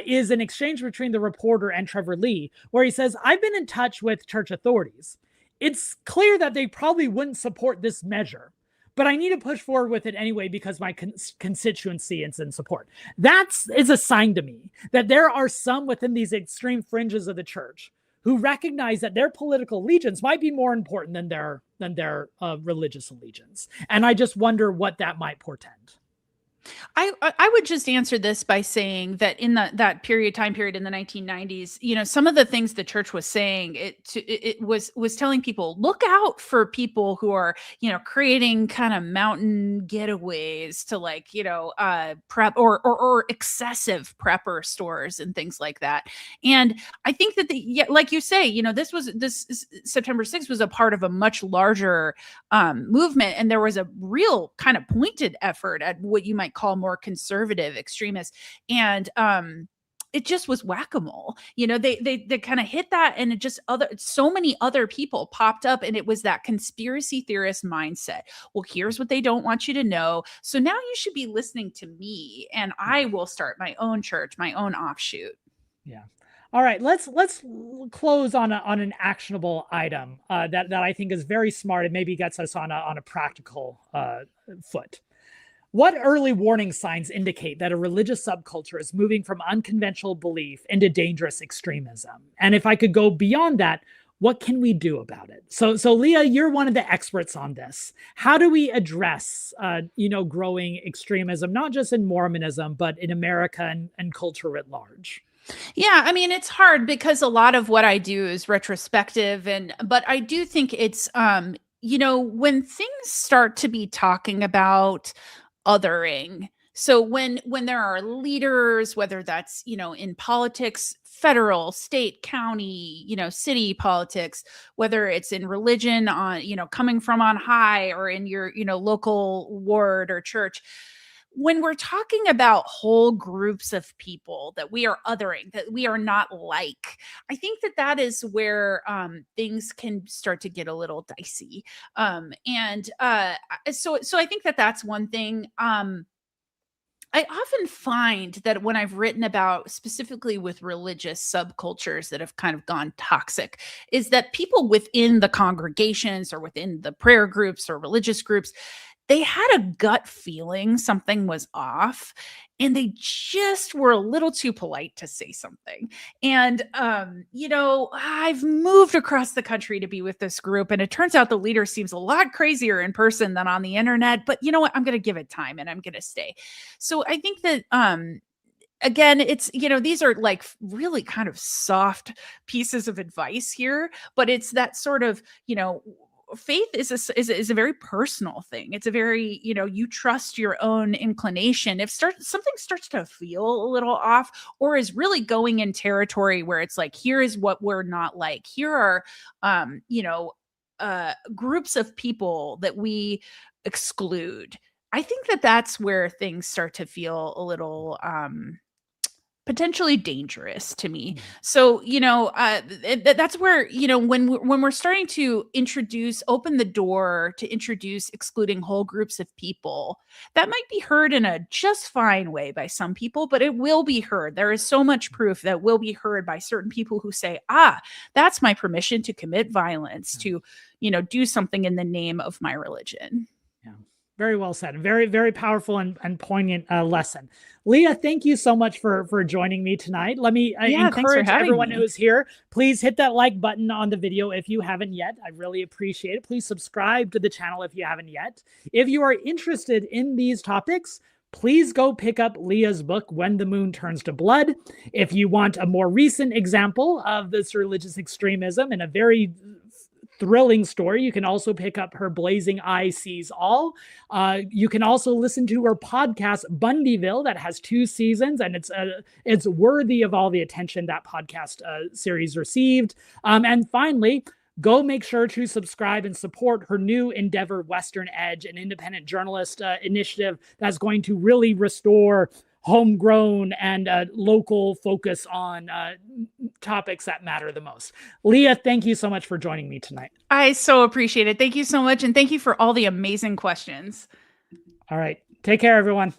is an exchange between the reporter and Trevor Lee, where he says, I've been in touch with church authorities. It's clear that they probably wouldn't support this measure, but I need to push forward with it anyway because my constituency is in support. That is a sign to me that there are some within these extreme fringes of the church who recognize that their political allegiance might be more important than their religious allegiance. And I just wonder what that might portend. I would just answer this by saying that in that time period in the 1990s, some of the things the church was saying, it was telling people, look out for people who are, creating kind of mountain getaways to prep or excessive prepper stores and things like that. And I think that like you say, this September 6th was a part of a much larger movement, and there was a real kind of pointed effort at what you might call more conservative extremists, and it just was whack-a-mole. They kind of hit that, and it just so many other people popped up, and it was that conspiracy theorist mindset. Well, here's what they don't want you to know, so now you should be listening to me, and I will start my own church, my own offshoot. Yeah. All right, let's close on an actionable item that I think is very smart and maybe gets us on a practical foot. What early warning signs indicate that a religious subculture is moving from unconventional belief into dangerous extremism? And if I could go beyond that, what can we do about it? So Leah, you're one of the experts on this. How do we address, growing extremism, not just in Mormonism, but in America and culture at large? Yeah, I mean, it's hard because a lot of what I do is retrospective, but I do think it's, when things start to be talking about othering. So when there are leaders, whether that's, in politics, federal, state, county, city politics, whether it's in religion on, coming from on high, or in your, local ward or church, when we're talking about whole groups of people that we are othering, that we are not like, I think that is where things can start to get a little dicey. So I think that's one thing. I often find that when I've written about, specifically with religious subcultures that have kind of gone toxic, is that people within the congregations or within the prayer groups or religious groups, they had a gut feeling something was off, and they just were a little too polite to say something. And, I've moved across the country to be with this group, and it turns out the leader seems a lot crazier in person than on the internet, but you know what? I'm going to give it time, and I'm going to stay. So I think that, again, it's, these are like really kind of soft pieces of advice here, but it's that sort of, faith is a very personal thing. It's a very, you trust your own inclination. If something starts to feel a little off, or is really going in territory where it's like, here is what we're not like. Here are, groups of people that we exclude. I think that's where things start to feel a little, potentially dangerous to me. So, that's where, when we're starting to open the door to introduce excluding whole groups of people, that might be heard in a just fine way by some people, but it will be heard. There is so much proof that will be heard by certain people who say, that's my permission to commit violence, to, do something in the name of my religion. Yeah. Very well said. Very, very powerful and poignant lesson. Leah, thank you so much for joining me tonight. Let me encourage everyone who is here, please hit that like button on the video if you haven't yet. I really appreciate it. Please subscribe to the channel if you haven't yet. If you are interested in these topics, please go pick up Leah's book, When the Moon Turns to Blood. If you want a more recent example of this religious extremism and a very thrilling story, you can also pick up her Blazing Eye Sees All. You can also listen to her podcast, Bundyville, that has 2 seasons, and it's worthy of all the attention that podcast series received. And finally, go make sure to subscribe and support her new endeavor, Western Edge, an independent journalist initiative that's going to really restore homegrown and local focus on topics that matter the most. Leah, thank you so much for joining me tonight. I so appreciate it. Thank you so much. And thank you for all the amazing questions. All right. Take care, everyone.